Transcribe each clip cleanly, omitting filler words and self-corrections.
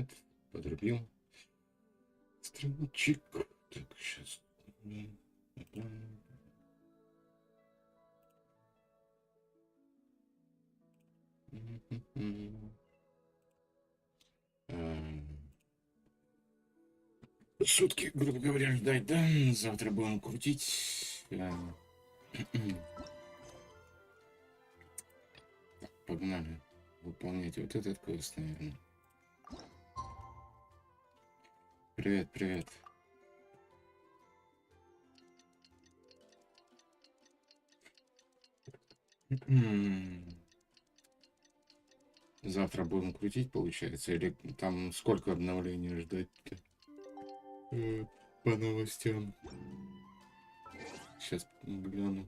привет. Подрубил. Странчик. Так, сейчас. Сутки, грубо говоря, ждать, да? Завтра будем крутить. Погнали. Выполнять вот этот квест, наверное. Привет, привет. Завтра будем крутить, получается? Или там сколько обновлений ждать-то? По новостям. Сейчас гляну.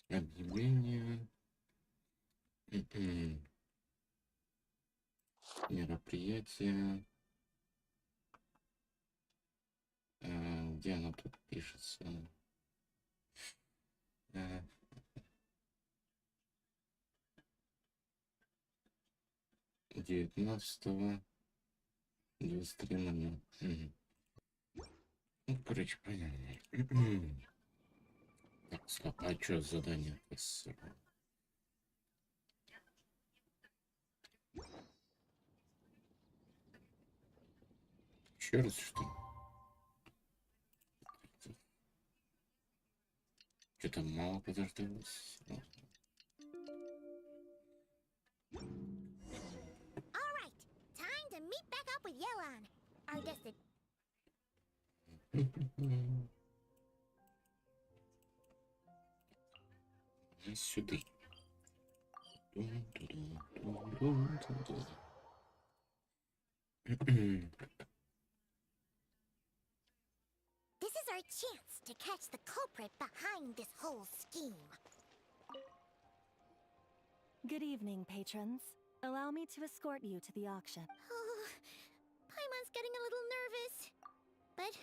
Объявление. Мероприятие. Где оно тут пишется? 19-го 23:00. Ну, короче, понятно. Так, стоп, а что задание? Еще раз что? Что-то мало подождалось. Сюда. This is our chance to catch the culprit behind this whole scheme. Good evening, patrons. Allow me to escort you to the auction. Oh, Paimon's getting a little nervous, but...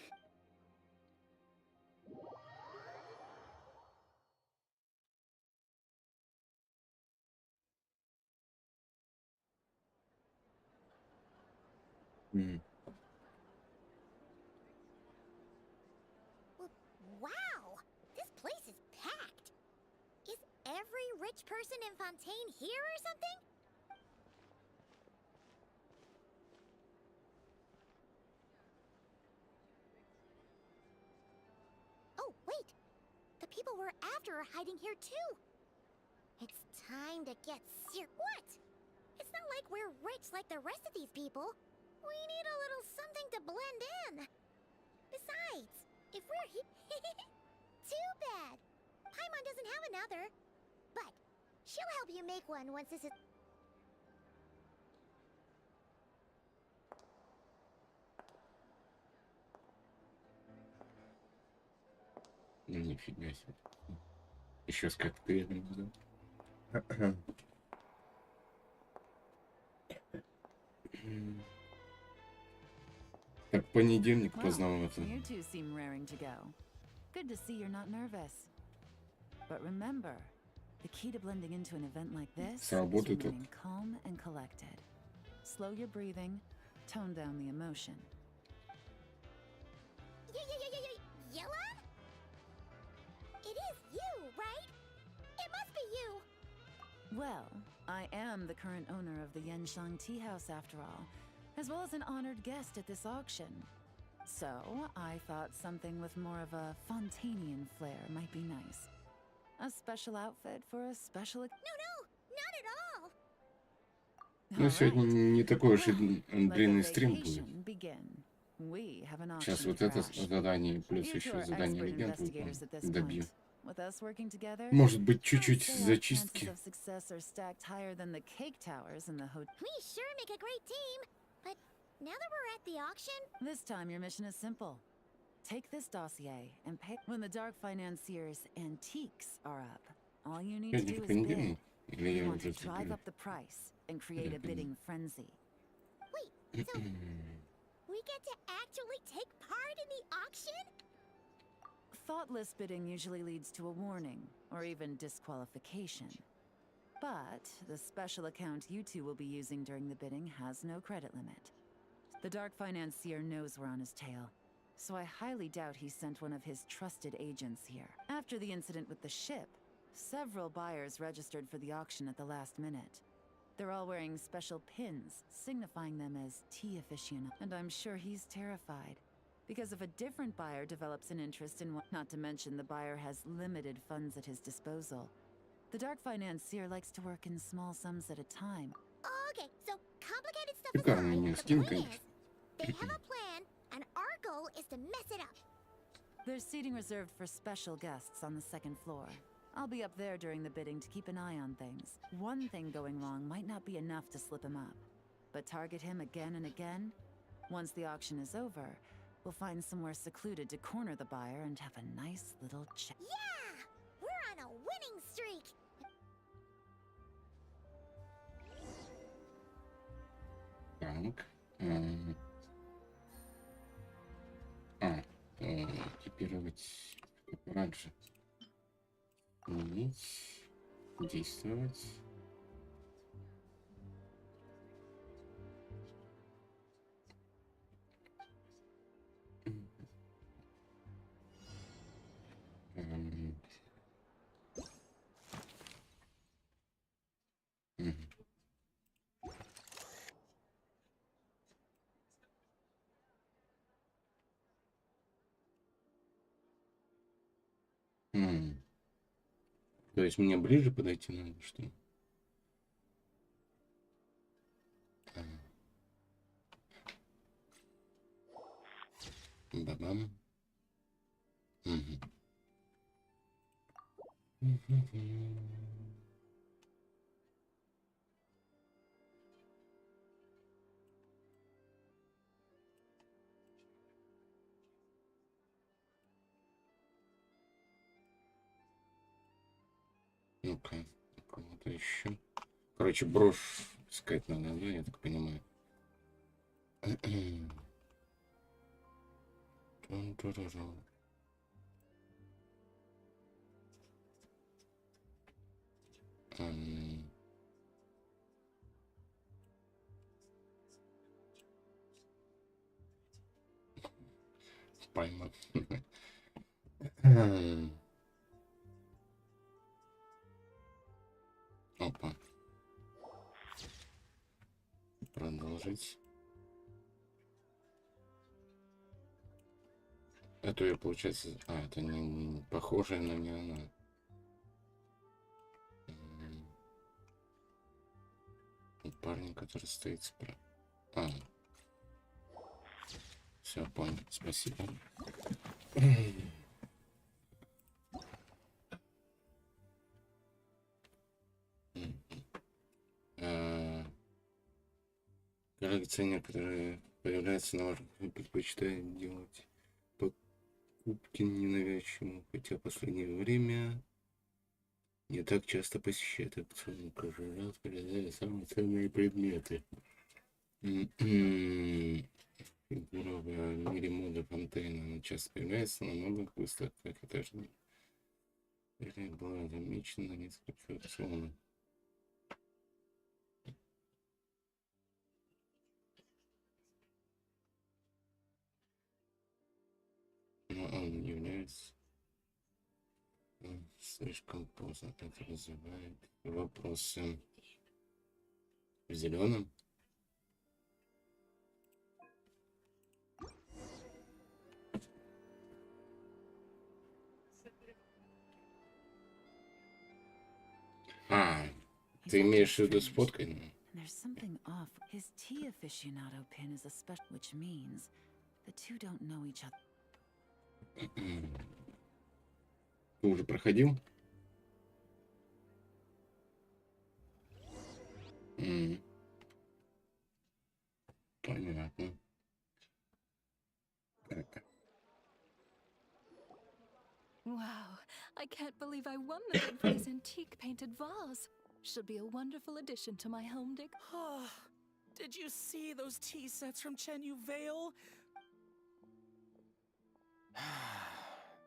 Wow! This place is packed! Is every rich person in Fontaine here or something? Oh, wait! The people we're after are hiding here too! It's time to get serious. What? It's not like we're rich like the rest of these people. We need a little something to blend in. Besides, if we're too bad. Paimon doesn't have another. But she'll help you make one once this is... Нифига себе. Еще с коктейлем, да? Так, понедельник поздновато. You two seem raring to go. Good to see you're not nervous. But remember, the key to blending into an event like this is remaining calm and collected. Slow your breathing, tone down the emotion. Yelan? It is you, right? It must be you. Well, I am the current owner of the Genshin tea house after all, as well as an honored guest at this auction. So, I thought something with more of a Fontainian flair might be nice. A special outfit for a special... No, not at all. Ну, сегодня не такой уж и длинный стрим будет. Сейчас вот это задание, плюс еще задание легенд добью. Может быть, чуть-чуть зачистки. We sure make a great team, but now that we're at the auction... This time your mission is simple. Take this dossier and pay when the Dark Financier's antiques are up. All you need to do is bid. You want to drive up the price and create a bidding frenzy. Wait, so we get to actually take part in the auction? Thoughtless bidding usually leads to a warning or even disqualification. But the special account you two will be using during the bidding has no credit limit. The dark financier knows we're on his tail, so I highly doubt he sent one of his trusted agents here. After the incident with the ship, several buyers registered for the auction at the last minute. They're all wearing special pins, signifying them as tea aficionados. And I'm sure he's terrified, because if a different buyer develops an interest in one, not to mention the buyer has limited funds at his disposal, the dark financier likes to work in small sums at a time. Okay, so complicated stuff Шикарный aside, мне the скин, point is, конечно. they have a plan, and our goal is to mess it up. There's seating reserved for special guests on the second floor. I'll be up there during the bidding to keep an eye on things. One thing going wrong might not be enough to slip him up, but target him again and again. Once the auction is over, we'll find somewhere secluded to corner the buyer and have a nice little chat. Yeah! We're on a winning streak! Так. Экипировать аппарат же. Сменить. Действовать. То есть мне ближе подойти надо, что ли? Бабам. Ну-ка, кого-то еще. Короче, брошь искать надо, да, я так понимаю. Поймал. Опа. Продолжить. Это я, получается... это не похожая, но не она. Парень, который стоит справа. Все, понял. Спасибо. Коллекционер, который появляется на вашем, предпочитает делать покупки ненавязчиво, хотя в последнее время не так часто посещает аукцион. Каждый раз передали самые ценные предметы. Фигура в мире моды фонтейна. Она часто появляется на многих выставках, как это же было замечено на нескольких аукционах. Но он является слишком поздно. Это вызывает вопросы. В зеленом. Ты имеешь в виду с фоткой? There's something off. His tea aficionado pin is a special, which means the two don't know each other. Ты уже проходил? Понятно. Wow, I can't believe I won the bid for this antique painted vase. Should be a wonderful addition to my home decor. Did you see those tea sets from Chenyu Vale?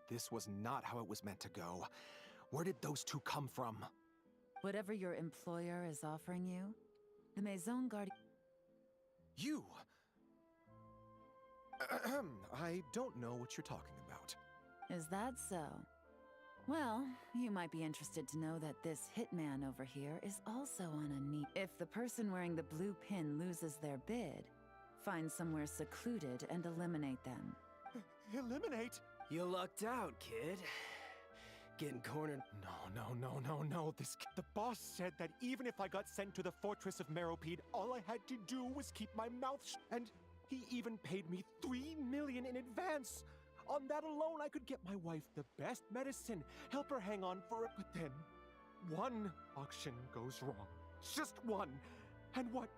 This was not how it was meant to go. Where did those two come from? Whatever your employer is offering you, the Maison Garde... You! I don't know what you're talking about. Is that so? Well, you might be interested to know that this hitman over here is also on a need. If the person wearing the blue pin loses their bid, find somewhere secluded and eliminate them. Eliminate? You lucked out, kid. Getting cornered. No. The boss said that even if I got sent to the fortress of Meropide, all I had to do was keep my mouth shut. And he even paid me 3 million in advance. On that alone, I could get my wife the best medicine, help her hang on for it. But then, one auction goes wrong. Just one. And what?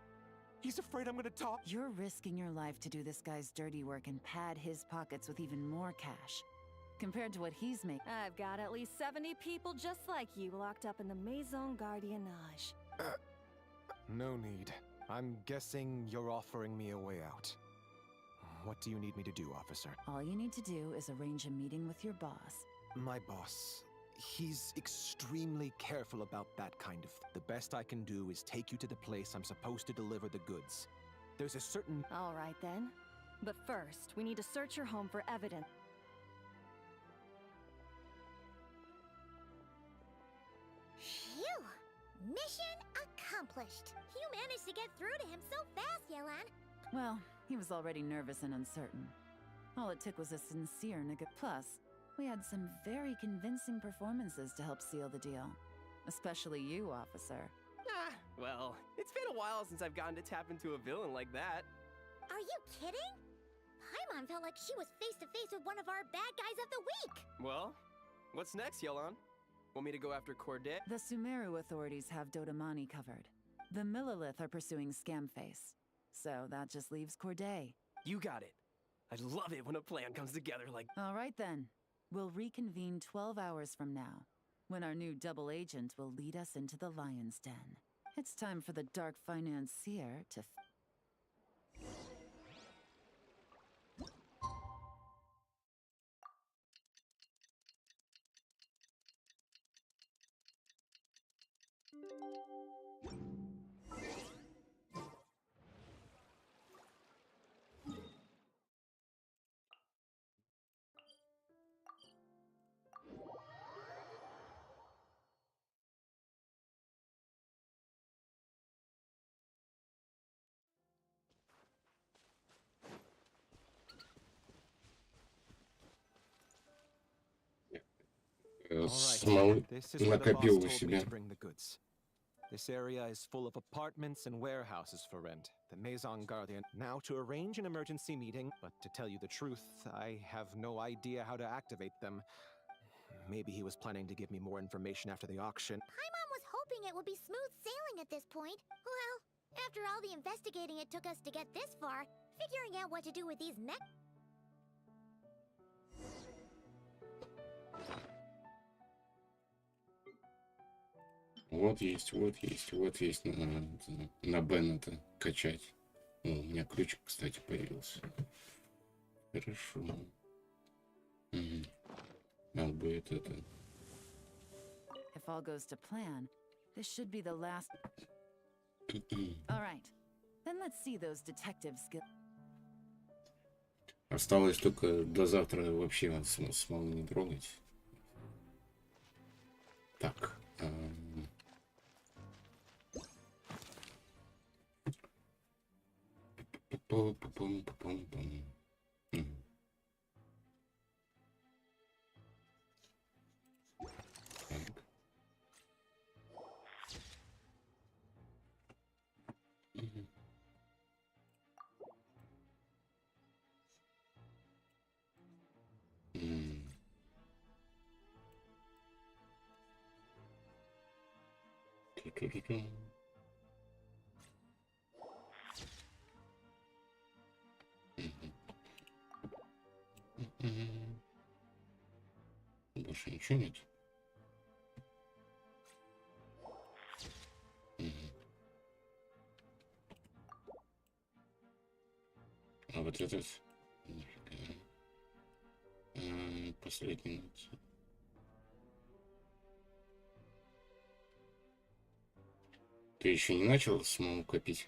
He's afraid I'm gonna top. You're risking your life to do this guy's dirty work and pad his pockets with even more cash. Compared to what he's making. I've got at least 70 people just like you locked up in the Maison Gardiennage. No need. I'm guessing you're offering me a way out. What do you need me to do, officer? All you need to do is arrange a meeting with your boss. My boss. He's extremely careful about that kind of thing. The best I can do is take you to the place I'm supposed to deliver the goods. There's a certain... All right then. But first, we need to search your home for evidence. Phew! Mission accomplished. You managed to get through to him so fast, Yelan. Well, he was already nervous and uncertain. All it took was a sincere Plus, we had some very convincing performances to help seal the deal. Especially you, officer. Well, it's been a while since I've gotten to tap into a villain like that. Are you kidding? Paimon felt like she was face to face with one of our bad guys of the week. Well, what's next, Yelan? Want me to go after Corday? The Sumeru authorities have Dodamani covered. The Millilith are pursuing Scamface. So that just leaves Corday. You got it. I love it when a plan comes together like... All right then. We'll reconvene 12 hours from now, when our new double agent will lead us into the Lion's Den. It's time for the dark financier to... Смолы This is where the boss накопил у told me себя. to bring the goods. This area is full of apartments and warehouses for rent. The Maison Guardian. Now to arrange an emergency meeting, but to tell you the truth, I have no idea how to activate them. Maybe he was planning to give me more information after the auction. Paimon was hoping it would be smooth sailing at this point. Well, after all the investigating it took us to get this far, figuring out what to do with these mech... Вот есть на Беннета качать. О, у меня ключик, кстати, появился. Хорошо. Надо будет это... If all goes to plan, this should be the last... All right. Then let's see those detective skills. Осталось только до завтра вообще смолу не трогать. Так. Больше ничего нет. А вот этот последний. Ты еще не начал самому копить?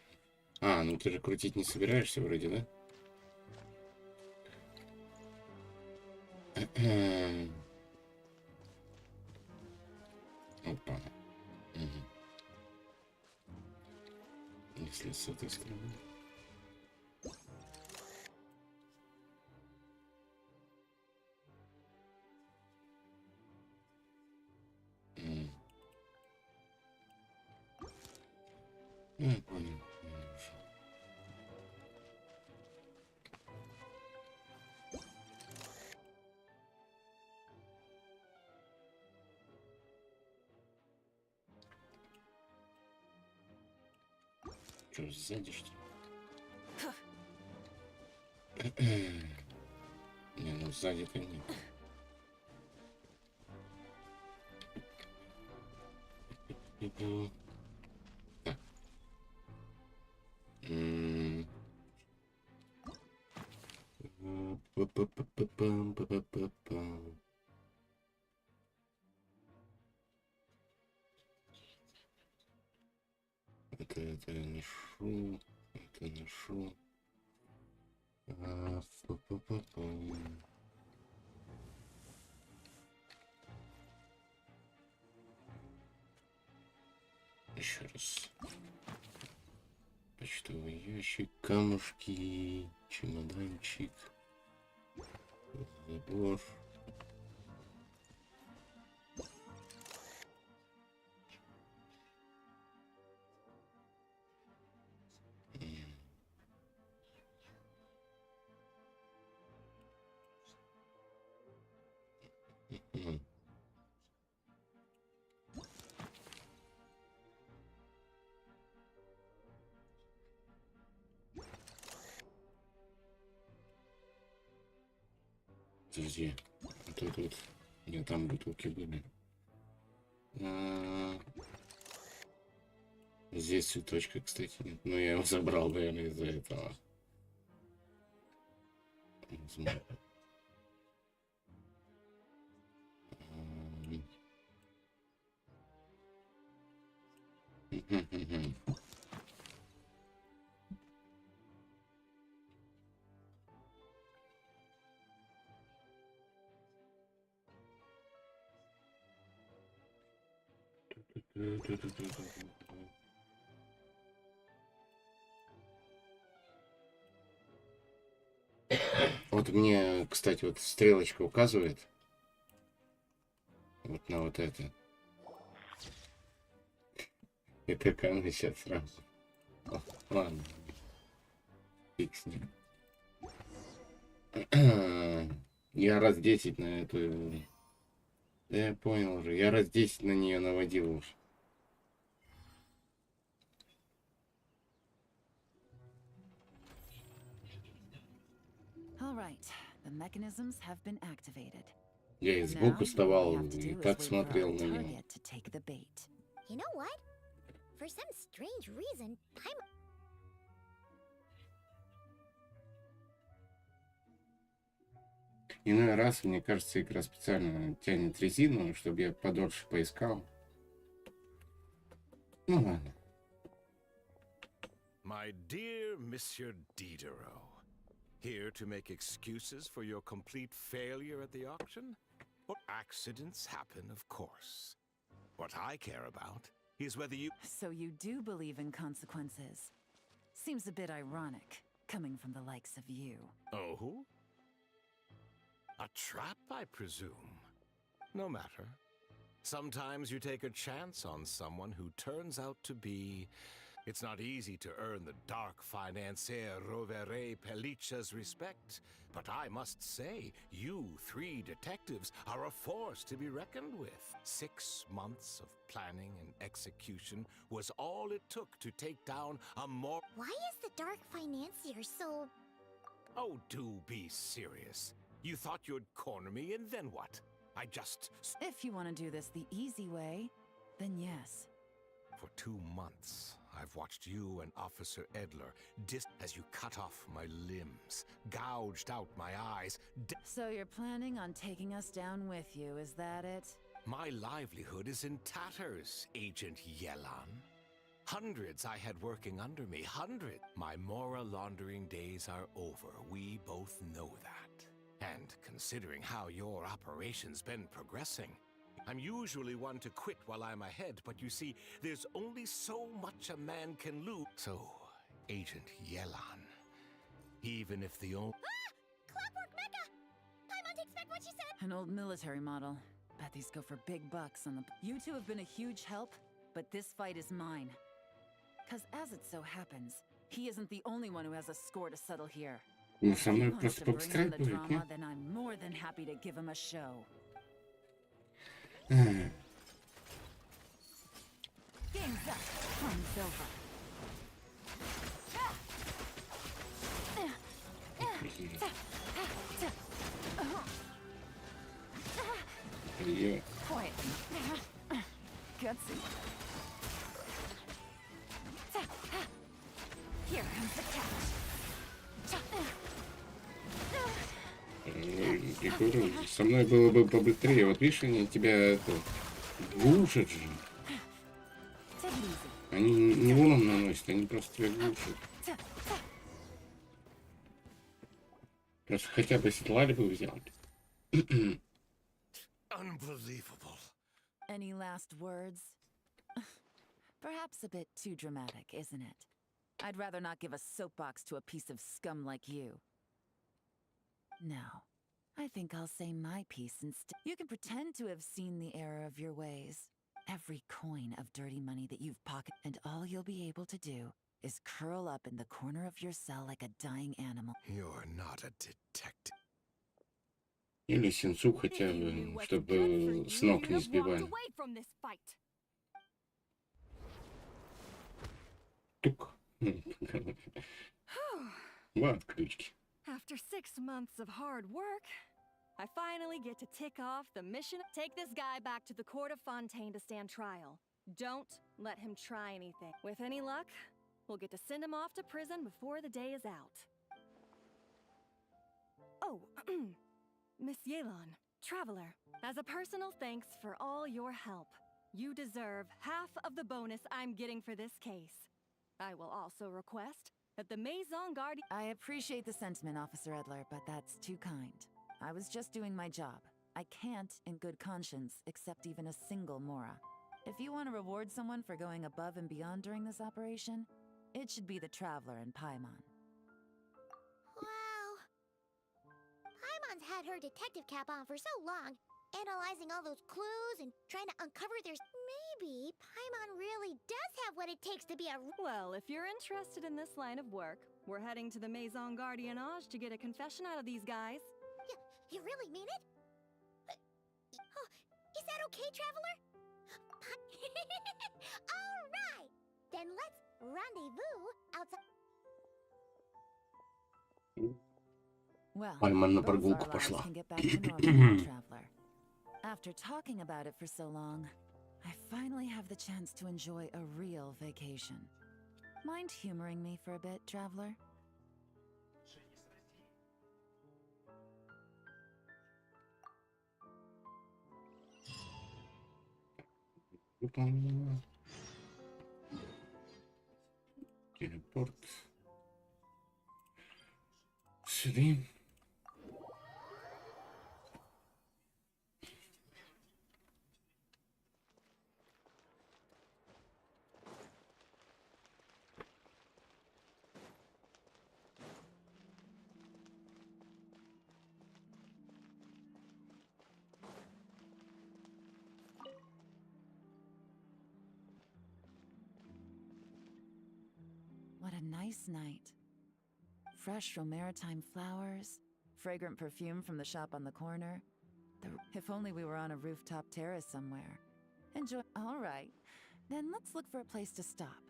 А, ну ты же крутить не собираешься вроде, да? Опа. Угу. Если с этой стороны. Понял. Что, сзади, что ли? Не, ну сзади-то нет. Так. Па-па-па-па-пам. Это я ношу, это ношу. Па-па-па-пам. Еще раз. Почтовый ящик, камушки, чемоданчик, забор. Подожди, а тут нет, там бутылки были. Здесь цветочка, кстати, нет. Но я его забрал, наверное, из-за этого. Вот мне, кстати, вот стрелочка указывает вот на вот это. Это каналы сейчас сразу. О, ладно. Фиг с ним. Я раз 10 на эту... Да я понял уже. Я раз 10 на нее наводил уже. All right, the mechanisms have been activated. Я и Now, сбоку all we вставал have to и do is так wait for смотрел our на него. target to take the bait. You know what? For some strange reason, I'm... Иной раз, мне кажется, игра специально тянет резину, чтобы я подольше поискал. Ну ладно. My dear Monsieur Diderot, here to make excuses for your complete failure at the auction? Well, accidents happen, of course. What I care about is whether you... So you do believe in consequences. Seems a bit ironic, coming from the likes of you. Oh? A trap, I presume. No matter. Sometimes you take a chance on someone who turns out to be... It's not easy to earn the dark financier Rovere Pelliccia's respect, but I must say, you three detectives are a force to be reckoned with. 6 months of planning and execution was all it took to take down a more... Why is the dark financier so... Oh, do be serious. You thought you'd corner me, and then what? I just... If you want to do this the easy way, then yes. For 2 months, I've watched you and Officer Edler as you cut off my limbs, gouged out my eyes. So you're planning on taking us down with you, is that it? My livelihood is in tatters, Agent Yelan. Hundreds I had working under me, hundred. My moral laundering days are over. We both know that. And considering how your operation's been progressing, I'm usually one to quit while I'm ahead, but you see, there's only so much a man can lose. So, Agent Yelan, even if the only... Clockwork Mecha! Paimon takes back what she said! An old military model. Bet these go for big bucks on the... You two have been a huge help, but this fight is mine. 'Cause as it so happens, he isn't the only one who has a score to settle here. Ну, If со he мной wants просто to bring on побыстрее the будет, drama, нет? then I'm more than happy to give him a show. Ах, Game's up. Fun's over. её. Quiet. Gutsy. Here comes the catch. Я говорю, со мной было бы побыстрее. Вот видишь, они тебя это, глушат же. Take it easy. Они не урон наносят, они просто тебя глушат. Просто хотя бы седлали бы взяли. Unbelievable. Any last words? Perhaps a bit too dramatic, isn't it? I'd rather not give a soapbox to a piece of scum like you. No, I think I'll say my piece instead. You can pretend to have seen the error of your ways. Every coin of dirty money that you've pocketed, and all you'll be able to do is curl up in the corner of your cell like a dying animal. You're not a detective. Или сенцу хотя If you бы, knew what's чтобы good for с you, ног you'd не have walked сбивали. away from this fight. Тук. Вот ключки. After 6 months of hard work, I finally get to tick off the mission. Take this guy back to the court of Fontaine to stand trial. Don't let him try anything. With any luck, we'll get to send him off to prison before the day is out. Oh, Miss Yelan, Traveler, as a personal thanks for all your help, you deserve half of the bonus I'm getting for this case. I will also request that the Maison Guardian... I appreciate the sentiment, Officer Edler, but that's too kind. I was just doing my job. I can't, in good conscience, accept even a single Mora. If you want to reward someone for going above and beyond during this operation, it should be the Traveler and Paimon. Wow. Paimon's had her detective cap on for so long, analyzing all those clues and trying to uncover their... Maybe Paimon really does have what it takes to be a... Well, if you're interested in this line of work, we're heading to the Maison Gardiennage to get a confession out of these guys. You really mean it? Oh, is that okay, Traveler? All right! Then let's rendezvous outside... Well, Paimon на both our прогулку lives пошла. can get back to normal, Traveler. After talking about it for so long, I finally have the chance to enjoy a real vacation. Mind humoring me for a bit, Traveler? Выполнено. Телепорт. Сюда. What a nice night. Fresh from maritime flowers, fragrant perfume from the shop on the corner. If only we were on a rooftop terrace somewhere. Enjoy. All right, then let's look for a place to stop.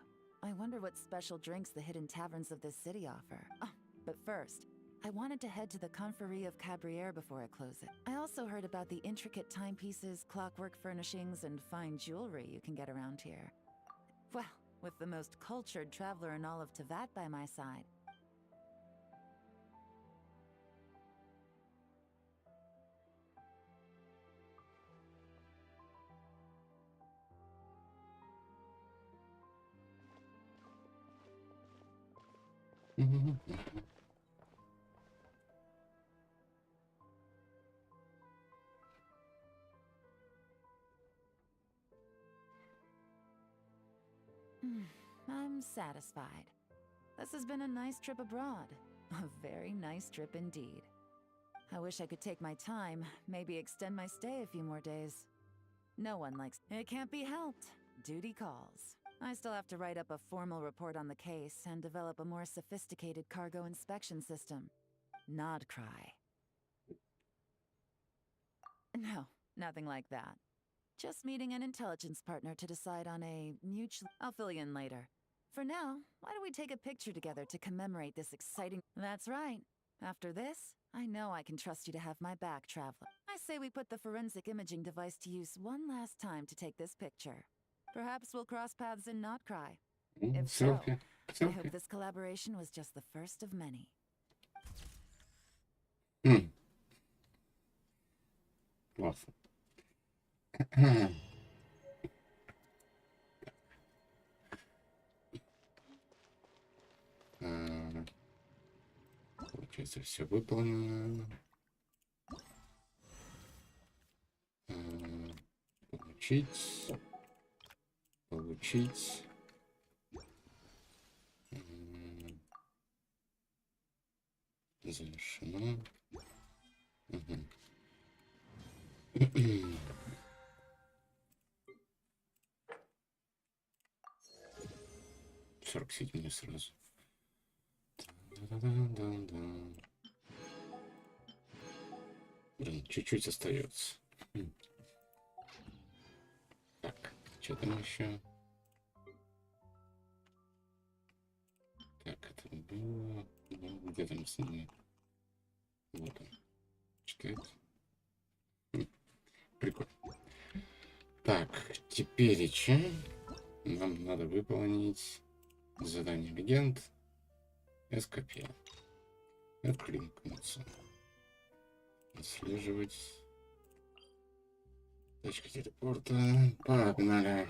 I wonder what special drinks the hidden taverns of this city offer. Oh, but first, I wanted to head to the Confrérie of Cabriere before I close it. I also heard about the intricate timepieces, clockwork furnishings, and fine jewelry you can get around here. Well, with the most cultured traveler in all of Tevat by my side. I'm satisfied. This has been a nice trip abroad. A very nice trip indeed. I wish I could take my time, maybe extend my stay a few more days. No one likes... It can't be helped. Duty calls. I still have to write up a formal report on the case and develop a more sophisticated cargo inspection system. Nod cry. No, nothing like that. Just meeting an intelligence partner to decide on a mutual... I'll fill you in later. For now, why don't we take a picture together to commemorate this exciting... That's right. After this, I know I can trust you to have my back, traveler. I say we put the forensic imaging device to use one last time to take this picture. Perhaps we'll cross paths in Not Cry. If so, I hope this collaboration was just the first of many. Классно. Получается, все выполнено. Получить. Получить. Завершено. 47 сразу. Блин, чуть-чуть остается. Так, что там еще? Так, это было... Где там с ними? Вот он. Читает. Прикольно. Так, теперь нам надо выполнить задание дегенд. СКП. Откликнуться. Отслеживать. Точка телепорта. Погнали.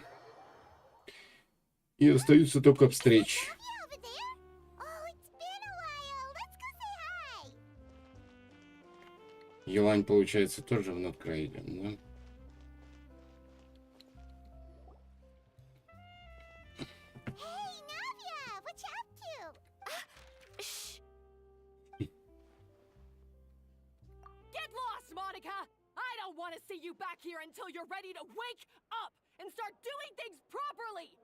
И остаются только встреч. Елань, получается, тоже в Ноткрай идем, да? See you back here until you're ready to wake up and start doing things properly.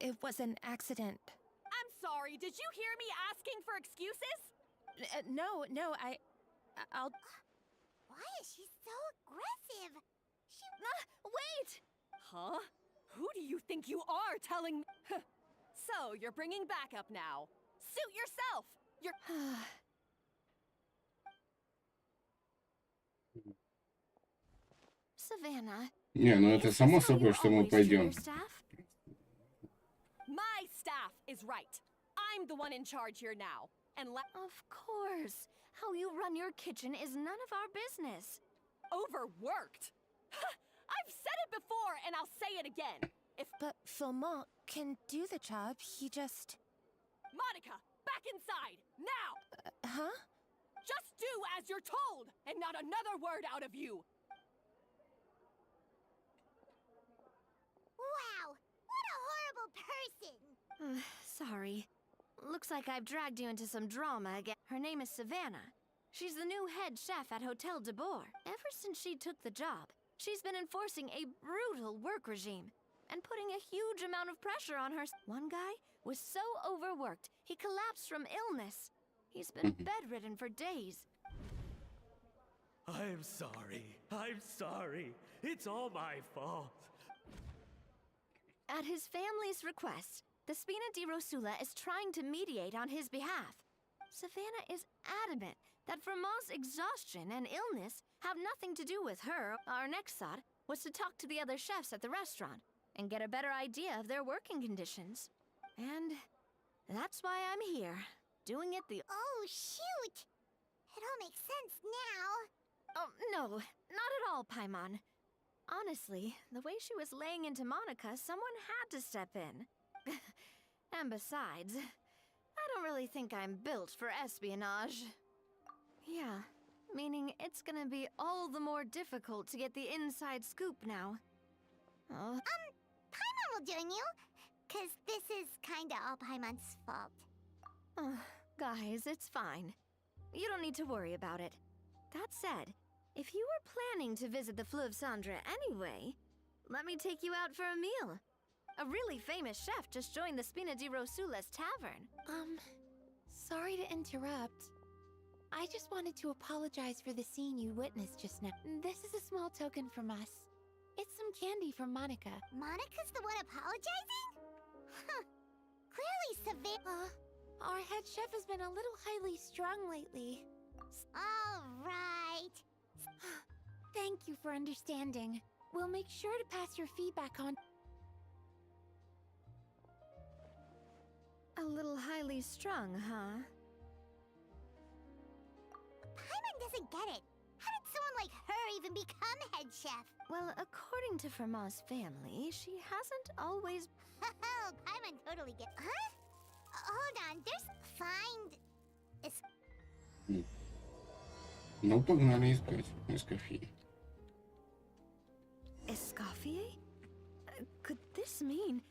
It was an accident. I'm sorry. Did you hear me asking for excuses? No, I'll... Why is she so aggressive? She... Wait! Huh? Who do you think you are telling me? So, you're bringing backup now. Suit yourself! You're... Savannah. Не, ну это само собой, что мы пойдем. My staff is right. I'm the one in charge here now. And of course. How you run your kitchen is none of our business. Overworked? I've said it before and I'll say it again. But Philmont can do the job. He just... Monica, back inside, now! Huh? Just do as you're told, and not another word out of you! Wow, what a horrible person! Sorry. Looks like I've dragged you into some drama again. Her name is Savannah. She's the new head chef at Hotel de Boer. Ever since she took the job, she's been enforcing a brutal work regime and putting a huge amount of pressure on her. One guy was so overworked, he collapsed from illness. He's been bedridden for days. I'm sorry. It's all my fault. At his family's request, the Spina di Rosula is trying to mediate on his behalf. Savannah is adamant that Vermont's exhaustion and illness have nothing to do with her. Our next thought was to talk to the other chefs at the restaurant and get a better idea of their working conditions. And that's why I'm here, doing it the... Oh, shoot! It all makes sense now. Oh, no, not at all, Paimon. Honestly, the way she was laying into Monica, someone had to step in. And besides, I don't really think I'm built for espionage. Yeah, meaning it's gonna be all the more difficult to get the inside scoop now. Oh. Paimon will join you, 'cause this is kinda all Paimon's fault. Guys, it's fine. You don't need to worry about it. That said, if you were planning to visit the Fleuve Cendre anyway, let me take you out for a meal. A really famous chef just joined the Spina di Rosula's tavern. Sorry to interrupt. I just wanted to apologize for the scene you witnessed just now. This is a small token from us. It's some candy from Monica. Monica's the one apologizing? Huh. Clearly Savannah. Our head chef has been a little highly strung lately. All right. Thank you for understanding. We'll make sure to pass your feedback on. A little highly strung, huh? Paimon doesn't get it. How did someone like her even become head chef? Well, according to Fermat's family, she hasn't always... Oh, Paimon totally gets... Huh? Hold on, there's... Find... Ну, погнали искать Эскофье. Escoffier? Could this mean...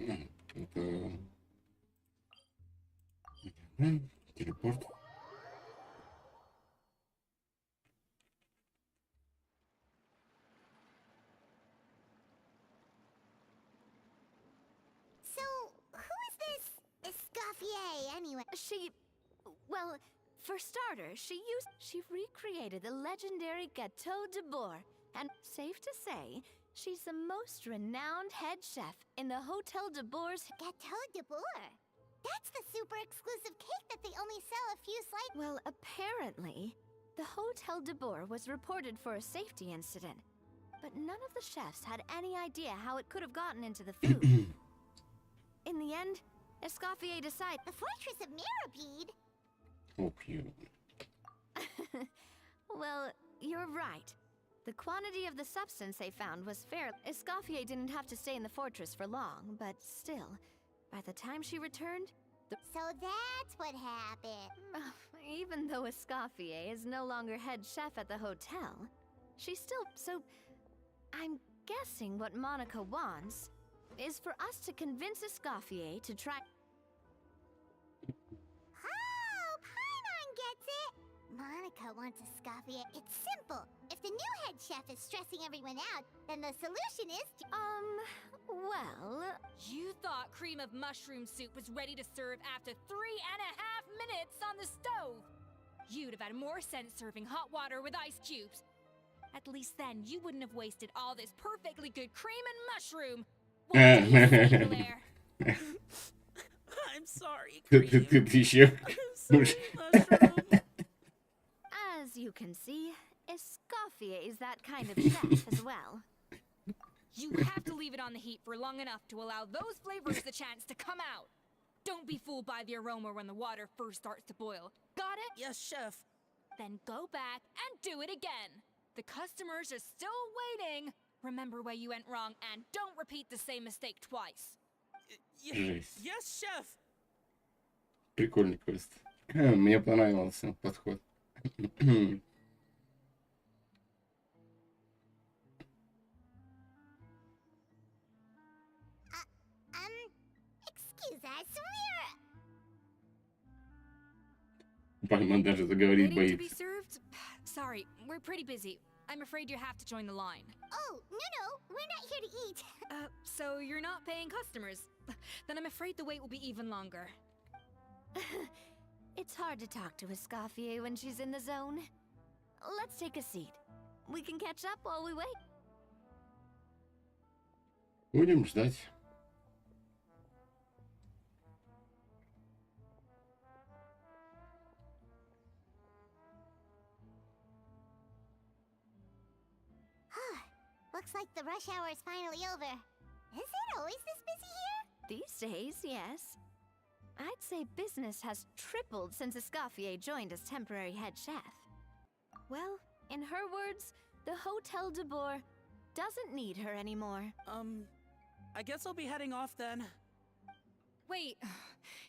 Это... Телепорт. So, who is this Escoffier, anyway? Well, for starters, she recreated the legendary Gâteau de Bourg, and safe to say, she's the most renowned head chef in the Hotel de Bourg's Gâteau de Bourg? That's the super exclusive cake that they only sell a few slices. Well, apparently, the Hotel de Bourg was reported for a safety incident, but none of the chefs had any idea how it could have gotten into the food. In the end, Escoffier decided... The Fortress of Mirapede? Oh, cute. Well, you're right. The quantity of the substance they found was fair. Escoffier didn't have to stay in the fortress for long, but still, by the time she returned, So that's what happened. even though Escoffier is no longer head chef at the hotel, she's still... So, I'm guessing what Monica wants is for us to convince Escoffier to try... Oh, Paimon gets it! Monica wants Escoffier. It's simple. If the new head chef is stressing everyone out, then the solution is to... well... You thought cream of mushroom soup was ready to serve after 3.5 minutes on the stove. You'd have had more sense serving hot water with ice cubes. At least then you wouldn't have wasted all this perfectly good cream and mushroom. What do you say, Blair? I'm sorry, Ты Cream. еще... Sorry, Mushroom. As you can see, Escoffier is that kind of chef as well. You have to leave it on the heat for long enough to allow those flavors the chance to come out. Don't be fooled by the aroma when the water first starts to boil. Got it? Yes, chef. Then go back and do it again. The customers are still waiting. Remember where you went wrong and don't repeat the same mistake twice. Жесть. Yes, chef. Прикольный квест. Мне понравился подход. Excuse us, Пайман даже заговорить Waiting to be боится. served? Sorry, we're pretty busy. I'm afraid you have to join the line. Oh, no, we're not here to eat. So you're not paying customers? Then I'm afraid the wait will be even longer. It's hard to talk to Escoffier when she's in the zone. Let's take a seat. We can catch up while we wait. Будем ждать. Looks like the rush hour is finally over. Is it always this busy here? These days, yes. I'd say business has tripled since Escoffier joined as temporary head chef. Well, in her words, the Hotel de Bourg doesn't need her anymore. I guess I'll be heading off then. Wait,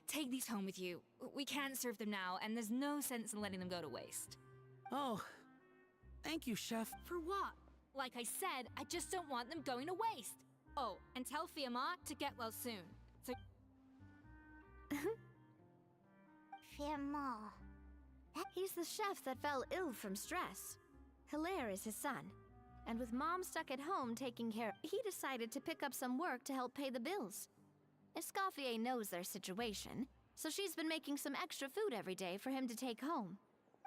take these home with you. We can't serve them now, and there's no sense in letting them go to waste. Oh, thank you, Chef. For what? Like I said, I just don't want them going to waste. Oh, and tell Fiamma to get well soon. So Fiamma. He's the chef that fell ill from stress. Hilaire is his son. And with Mom stuck at home taking care, he decided to pick up some work to help pay the bills. Escoffier knows their situation, so she's been making some extra food every day for him to take home.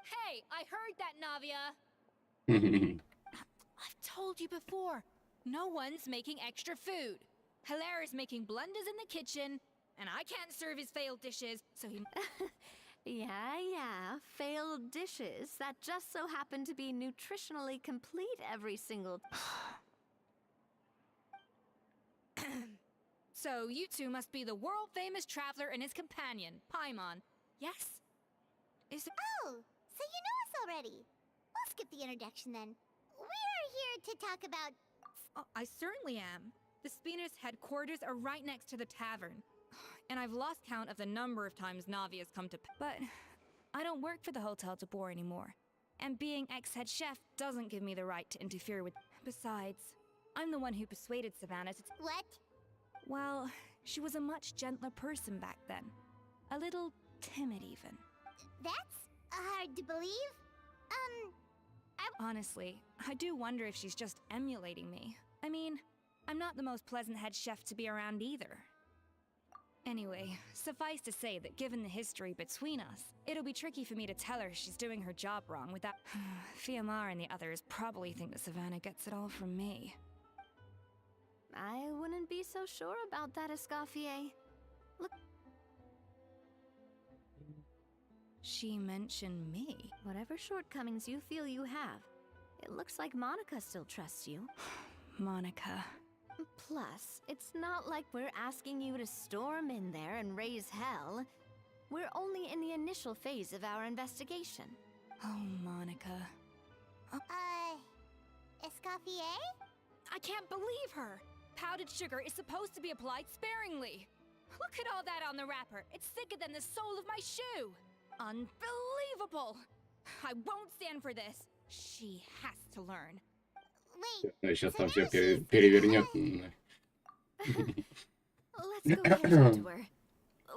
hey, I heard that, Navia. Mhm. I've told you before. No one's making extra food. Hilaire is making blunders in the kitchen, and I can't serve his failed dishes, so he... Yeah, failed dishes that just so happen to be nutritionally complete every single... So you two must be the world-famous traveler and his companion, Paimon. Yes? Is it... Oh, so you know us already. We'll skip the introduction then. We're here to talk about... Oh, I certainly am. The Spina's headquarters are right next to the tavern. And I've lost count of the number of times Navia's come to... But I don't work for the Hotel de Boer anymore. And being ex-head chef doesn't give me the right to interfere with... Besides, I'm the one who persuaded Savannah to... What? Well, she was a much gentler person back then. A little timid even. That's hard to believe. Honestly, I do wonder if she's just emulating me. I mean, I'm not the most pleasant head chef to be around either. Anyway, suffice to say that given the history between us, it'll be tricky for me to tell her she's doing her job wrong without... Fiamma and the others probably think that Savannah gets it all from me. I wouldn't be so sure about that, Escoffier. Look... She mentioned me. Whatever shortcomings you feel you have, it looks like Monica still trusts you. Monica. Plus, it's not like we're asking you to storm in there and raise hell. We're only in the initial phase of our investigation. Oh, Monica. Escoffier? I can't believe her! Powdered sugar is supposed to be applied sparingly. Look at all that on the wrapper. It's thicker than the sole of my shoe. Unbelievable! I won't stand for this. She has to learn. Wait, Сейчас там все перевернет. Let's go catch up to her.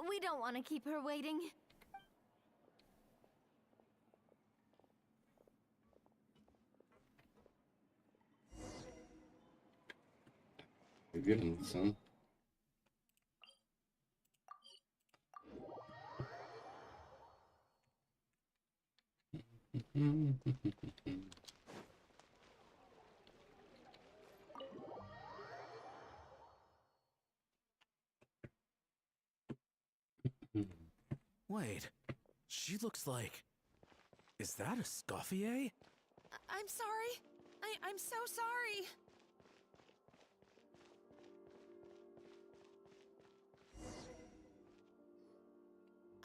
We don't want to keep her waiting. Вернуться. Wait, she looks like... Is that Escoffier? I'm sorry. I'm so sorry.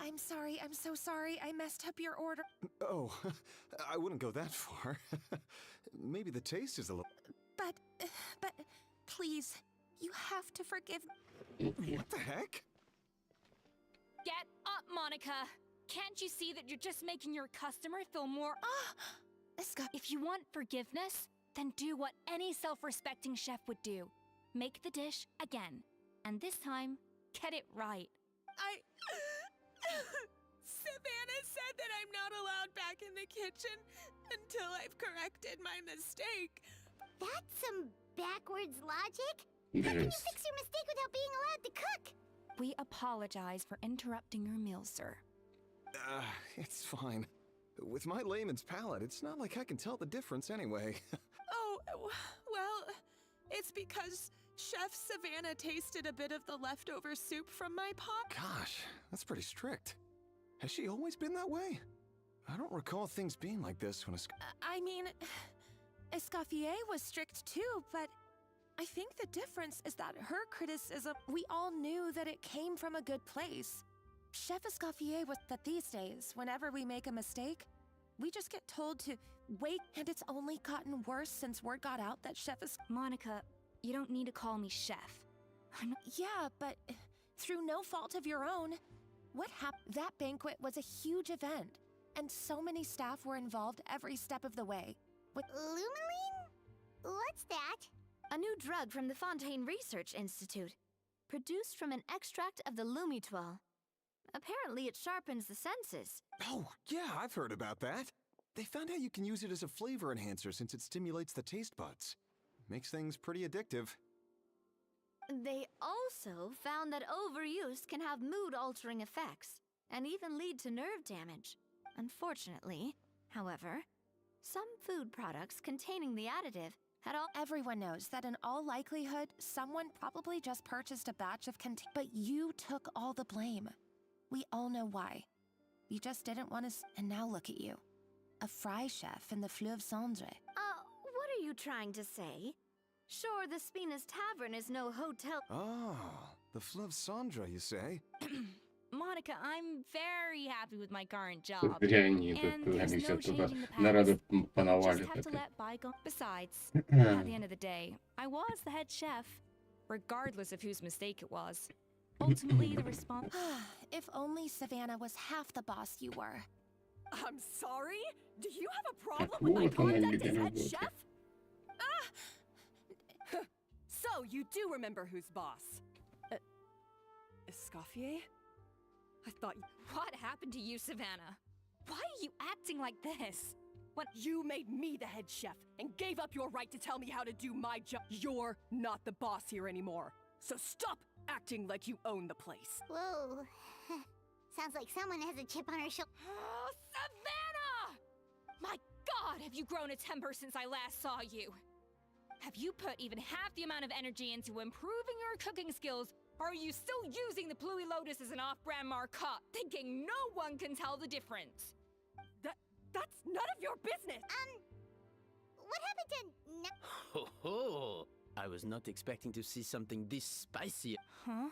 I'm sorry, I'm so sorry. I messed up your order. Oh, I wouldn't go that far. Maybe the taste is a little... But, please, you have to forgive me. What the heck? Get up, Monica! Can't you see that you're just making your customer feel more... If you want forgiveness, then do what any self-respecting chef would do. Make the dish again. And this time, get it right. Savannah said that I'm not allowed back in the kitchen until I've corrected my mistake. That's some backwards logic. How can you Yes. fix your mistake without being allowed to cook? We apologize for interrupting your meal, sir. It's fine. With my layman's palate, it's not like I can tell the difference anyway. Oh, well, it's because Chef Savannah tasted a bit of the leftover soup from my pot. Gosh, that's pretty strict. Has she always been that way? I don't recall things being like this when I mean, Escoffier was strict too, but I think the difference is that her criticism, we all knew that it came from a good place. Chef Escoffier was that these days, whenever we make a mistake, we just get told to wait, and it's only gotten worse since word got out that Chef is... Monica, you don't need to call me chef. Yeah, but through no fault of your own. What happened? That banquet was a huge event, and so many staff were involved every step of the way. What? Lumaline? What's that? A new drug from the Fontaine Research Institute, produced from an extract of the Lumitwell. Apparently, it sharpens the senses. Oh, yeah, I've heard about that. They found out you can use it as a flavor enhancer since it stimulates the taste buds. Makes things pretty addictive. They also found that overuse can have mood-altering effects, and even lead to nerve damage. Unfortunately, however, some food products containing the additive had all— Everyone knows that in all likelihood, someone probably just purchased a batch of but you took all the blame. We all know why. You just didn't want to and now look at you. A fry chef in the Fleuve Cendre. What are you trying to say? Sure, the Spina's Tavern is no hotel— Oh, the Fleuve Cendre, you say? Monica, I'm very happy with my current job. Зря они And тут, there's они все no туда changing the народу past. Just понавали. have to так. let bygone. Besides, at the end of the day, I was the head chef, regardless of whose mistake it was. Ultimately, the response. If only Savannah was half the boss you were. I'm sorry? Do you have a problem Так with my вот она conduct as head недоработка. chef? So, you do remember who's boss? Escoffier? I thought What happened to you, Savannah? Why are you acting like this? What? You made me the head chef and gave up your right to tell me how to do my job. You're not the boss here anymore. So stop acting like you own the place. Whoa. Sounds like someone has a chip on her shoulder. Oh, Savannah! My God, have you grown a temper since I last saw you? Have you put even half the amount of energy into improving your cooking skills, or are you still using the Pluie Lotus as an off-brand marcotte, thinking no one can tell the difference? That's none of your business! What happened to... Ho ho! I was not expecting to see something this spicy. Huh?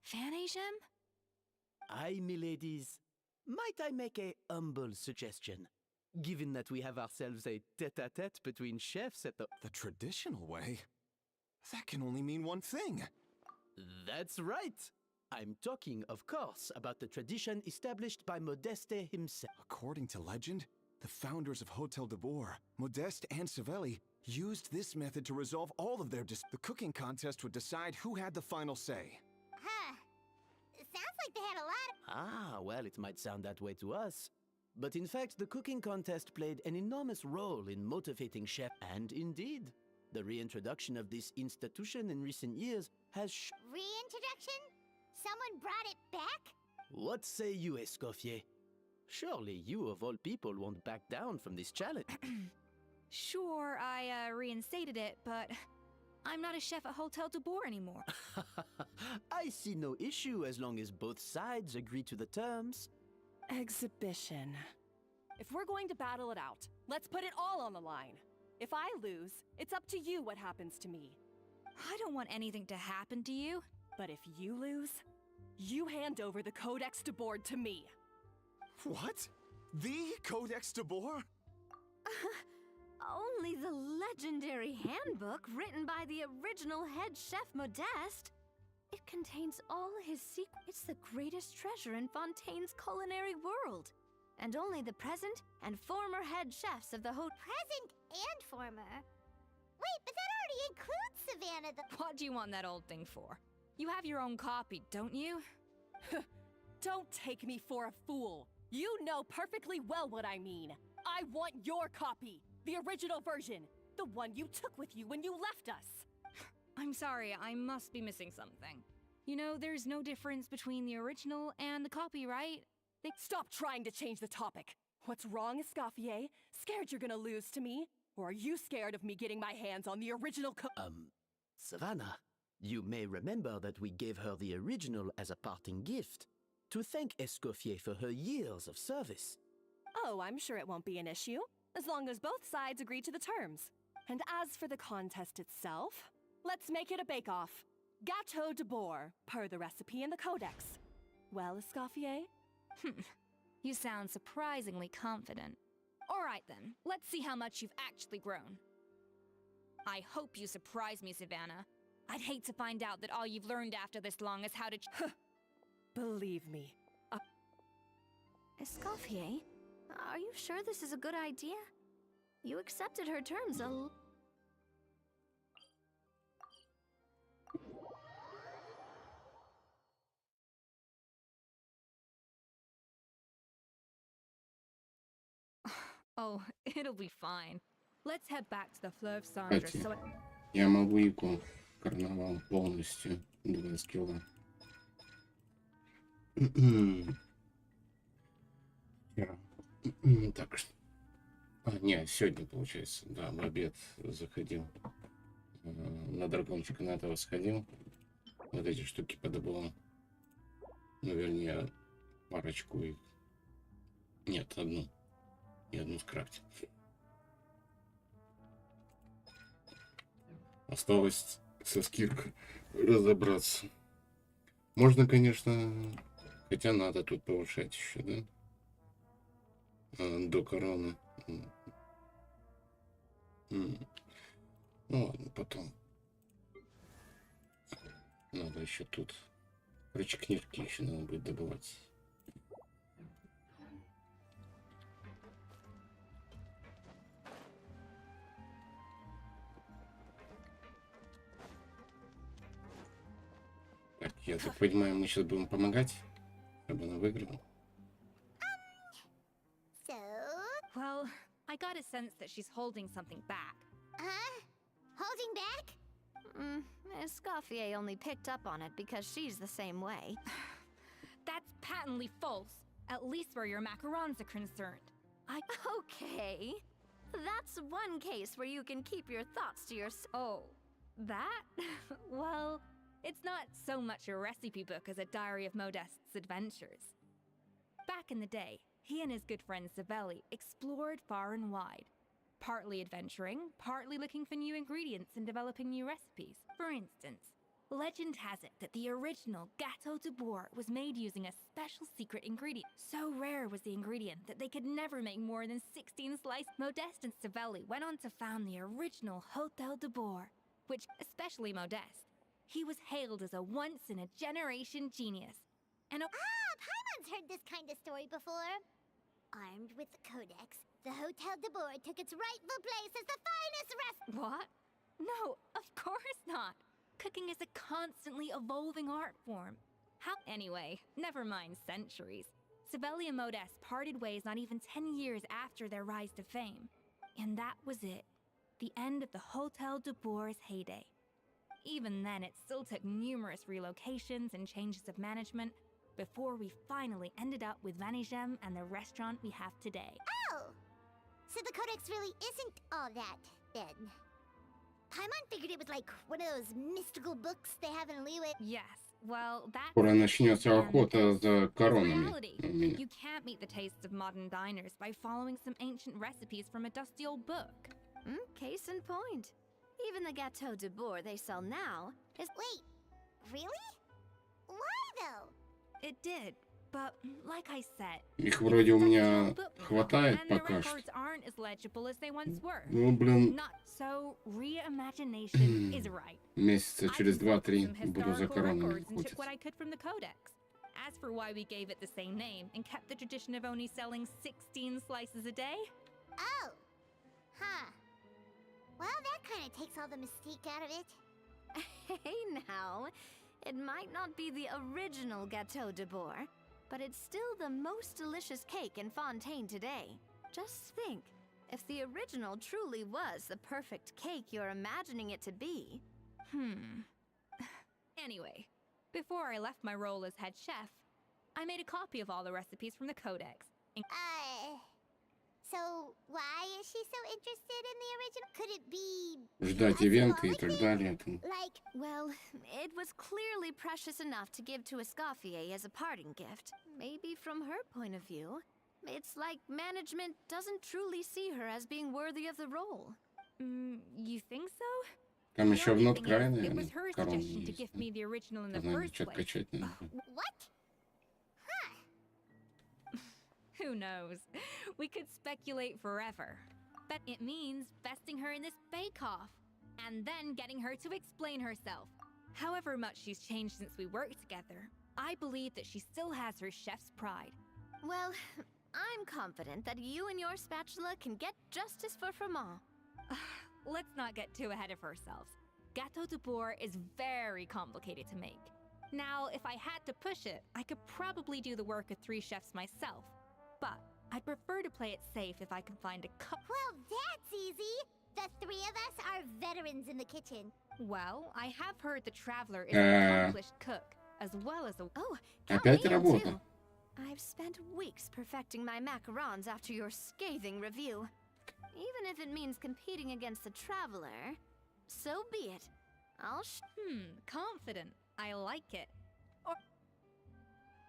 Fanasium? Aye, miladies. Might I make a humble suggestion? Given that we have ourselves a tete-a-tete between chefs at the— The traditional way? That can only mean one thing. That's right! I'm talking, of course, about the tradition established by Modeste himself. According to legend, the founders of Hotel de Boer, Modeste and Savelli, used this method to resolve all of their The cooking contest would decide who had the final say. Huh. Sounds like they had a lot of... Ah, well, it might sound that way to us. But in fact, the cooking contest played an enormous role in motivating chefs. And indeed, the reintroduction of this institution in recent years has Reintroduction? Someone brought it back? What say you, Escoffier? Surely you of all people won't back down from this challenge. Sure, I reinstated it, but I'm not a chef at Hotel de Boer anymore. I see no issue as long as both sides agree to the terms. Exhibition. If we're going to battle it out, let's put it all on the line. If I lose, it's up to you what happens to me. I don't want anything to happen to you. But if you lose, you hand over the Codex de Boer to me. What? The Codex de Boer? Only the legendary handbook written by the original head chef Modeste. It contains all his secrets. It's the greatest treasure in Fontaine's culinary world. And only the present and former head chefs of the Present and former? Wait, but that already includes Savannah the... What do you want that old thing for? You have your own copy, don't you? Don't take me for a fool. You know perfectly well what I mean. I want your copy. The original version. The one you took with you when you left us. I'm sorry, I must be missing something. You know, there's no difference between the original and the copy, right? Stop trying to change the topic. What's wrong, Escoffier? Scared you're gonna lose to me? Or are you scared of me getting my hands on the original Savannah, you may remember that we gave her the original as a parting gift, to thank Escoffier for her years of service. Oh, I'm sure it won't be an issue, as long as both sides agree to the terms. And as for the contest itself, let's make it a bake-off. Gâteau de Boer, per the recipe in the Codex. Well, Escoffier? You sound surprisingly confident. All right then, let's see how much you've actually grown. I hope you surprise me, Savannah. I'd hate to find out that all you've learned after this long is how to. Believe me. Escoffier, are you sure this is a good idea? You accepted her terms Oh, it'll be fine. Let's head back to the Fleuve Cendre Кстати, so. я могу ику карнавал полностью 20 кило. Так что... не, сегодня, получается, да, в обед заходил. На дракончика на этого сходил. Вот эти штуки подобрал. Ну, вернее, парочку их. Нет, одну. И одну скрафтил. Осталось со скиркой разобраться. Можно, конечно, хотя надо тут повышать еще, да? До короны. Ну ладно, потом. Надо еще тут. Короче, книжки еще надо будет добывать. Так, я так понимаю, мы сейчас будем помогать, чтобы она выиграла. So? Well, I got a sense that she's holding something back. Huh? Holding back? Escoffier only picked up on it because she's the same way. That's patently false, at least where your macarons are concerned. Okay. That's one case where you can keep your thoughts to yourself. Oh, that? Well, it's not so much a recipe book as a diary of Modest's adventures. Back in the day, he and his good friend Savelli explored far and wide. Partly adventuring, partly looking for new ingredients and developing new recipes. For instance, legend has it that the original Gâteau de Bourg was made using a special secret ingredient. So rare was the ingredient that they could never make more than 16 slices. Modeste and Savelli went on to found the original Hôtel de Bourg, which, especially Modeste, he was hailed as a once-in-a-generation genius. And Paimon's heard this kind of story before. Armed with the Codex, the Hôtel de Bourg took its rightful place as the finest What? No, of course not. Cooking is a constantly evolving art form. Anyway, never mind centuries. Savelli and Modeste parted ways not even 10 years after their rise to fame. And that was it. The end of the Hôtel de Bourg's heyday. Even then, it still took numerous relocations and changes of management before we finally ended up with Vanigem and the restaurant we have today. Oh! So the Codex really isn't all that, then. Paimon figured it was like one of those mystical books they have in Liyue. Yes, well, that's... Скоро начнется охота за коронами. Reality. You can't meet the tastes of modern diners by following some ancient recipes from a dusty old book. Case in point. Even the Gâteau de Bourg they sell now is... Wait, really? Why though? It did, but like I said, Их вроде у меня хватает and the пока что. records aren't as legible as they once were. Ну, блин, Not so reimagination is right. месяца через 2-3 Some буду за historical коронами records and took охотиться. what I could from the Codex. As for why we gave it the same name and kept the tradition of only selling 16 slices a day, Oh. Huh. Well, that kind of takes all the mystique out of it. Hey now, it might not be the original Gâteau de Bourg, but it's still the most delicious cake in Fontaine today. Just think, if the original truly was the perfect cake you're imagining it to be. Anyway, before I left my role as head chef, I made a copy of all the recipes from the Codex. So why is she so interested in the original? Could it be Ждать ивенты и так далее. like... Well, it was clearly precious enough to give to Escoffier as a parting gift. Maybe from her point of view, it's like management doesn't truly see her as being worthy of the role. You think so? Там The еще only внут thing is, крайне it was her короны suggestion to есть. give me the original in the Надо first что-то place. качать надо. What? Who knows? We could speculate forever. But it means besting her in this bake-off. and then getting her to explain herself. However much she's changed since we worked together, I believe that she still has her chef's pride. Well, I'm confident that you and your spatula can get justice for Froment. Let's not get too ahead of ourselves. Gâteau de bourg is very complicated to make. Now, if I had to push it, I could probably do the work of 3 chefs myself. But I'd prefer to play it safe if I can find a Well, that's easy. The 3 of us are veterans in the kitchen. Well, I have heard the Traveler is an accomplished cook, as well as a... Oh, Опять count me in работа. too. I've spent weeks perfecting my macarons after your scathing review. Even if it means competing against the Traveler, so be it. confident. I like it. Or...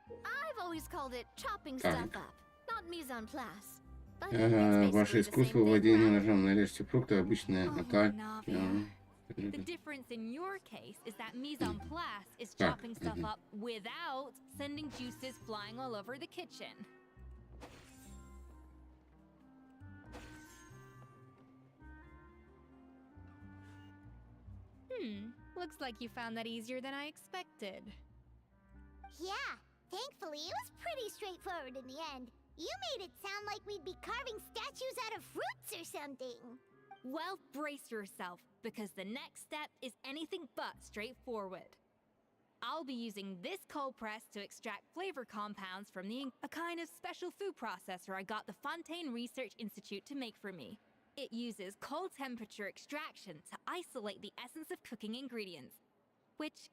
I've always called it chopping stuff up, not mise en place. But it's Ваше basically the искусство same thing, владения right? ножом. Нарежьте фрукты, обычная атака. Navia. The difference in your case is that mise en place is chopping stuff up without sending juices flying all over the kitchen. Looks like you found that easier than I expected. Yeah, thankfully it was pretty straightforward in the end. You made it sound like we'd be carving statues out of fruits or something. Well, brace yourself, because the next step is anything but straightforward. I'll be using this cold press to extract flavor compounds from a kind of special food processor I got the Fontaine Research Institute to make for me. It uses cold temperature extraction to isolate the essence of cooking ingredients. This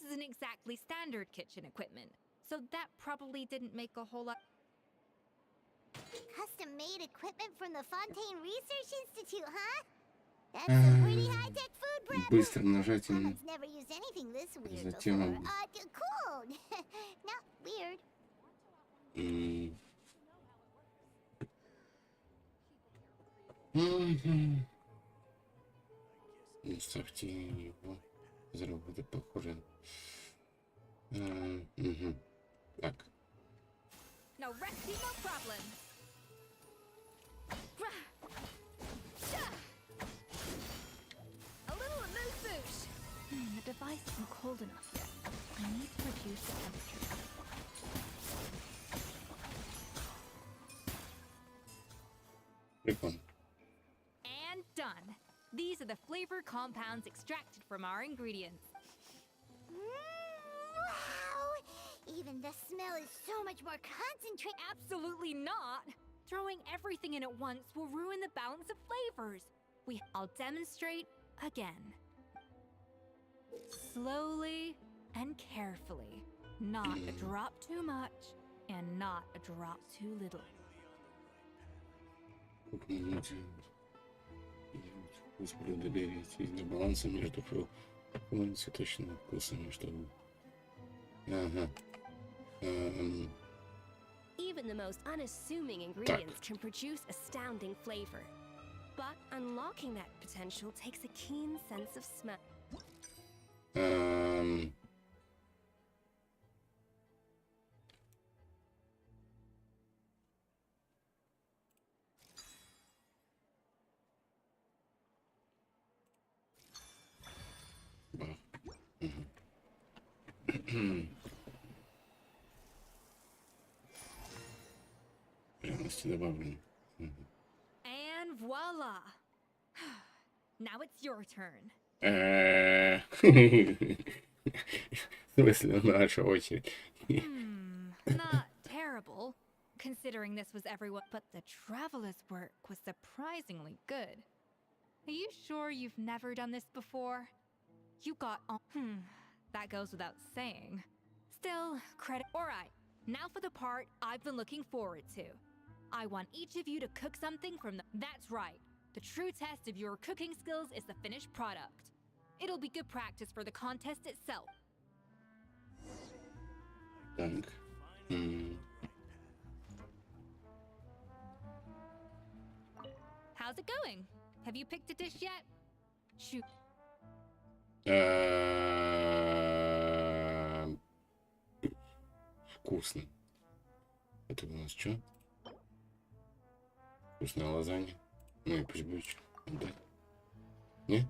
isn't exactly standard kitchen equipment, so that probably didn't make a whole lot. Custom-made equipment from the Fontaine Research Institute, huh? That's some pretty high-tech food prep. Быстро нажатие. Someone's never used anything this weird Затем before. Cool. Not weird. Ставьте его. Заработать, похоже. Так. No recipe, no problem. A little amuse-bouche. The device isn't cold enough yet. I need to reduce the temperature. Прикольно. And done. These are the flavor compounds extracted from our ingredients. Wow! Even the smell is so much more concentrated. Absolutely not. Throwing everything in at once will ruin the balance of flavors. I'll demonstrate again. Slowly and carefully. Not a drop too much and not a drop too little. Для баланса между цветочными вкусами, чтобы... Even the most unassuming ingredients can produce astounding flavor. But unlocking that potential takes a keen sense of smell. Пряности добавлены. And voila! Now it's your turn. В смысле, наша очередь. Not terrible, considering this was everyone. But the Traveler's work was surprisingly good. Are you sure you've never done this before? You got on. That goes without saying. Still, credit. Alright, now for the part I've been looking forward to. I want each of you to cook something from the. That's right. The true test of your cooking skills is the finished product. It'll be good practice for the contest itself. Так. How's it going? Have you picked a dish yet? Shoot. Вкусно. Это у нас что? Вкусная лазанья. Ну и пусть будет. Да. Не?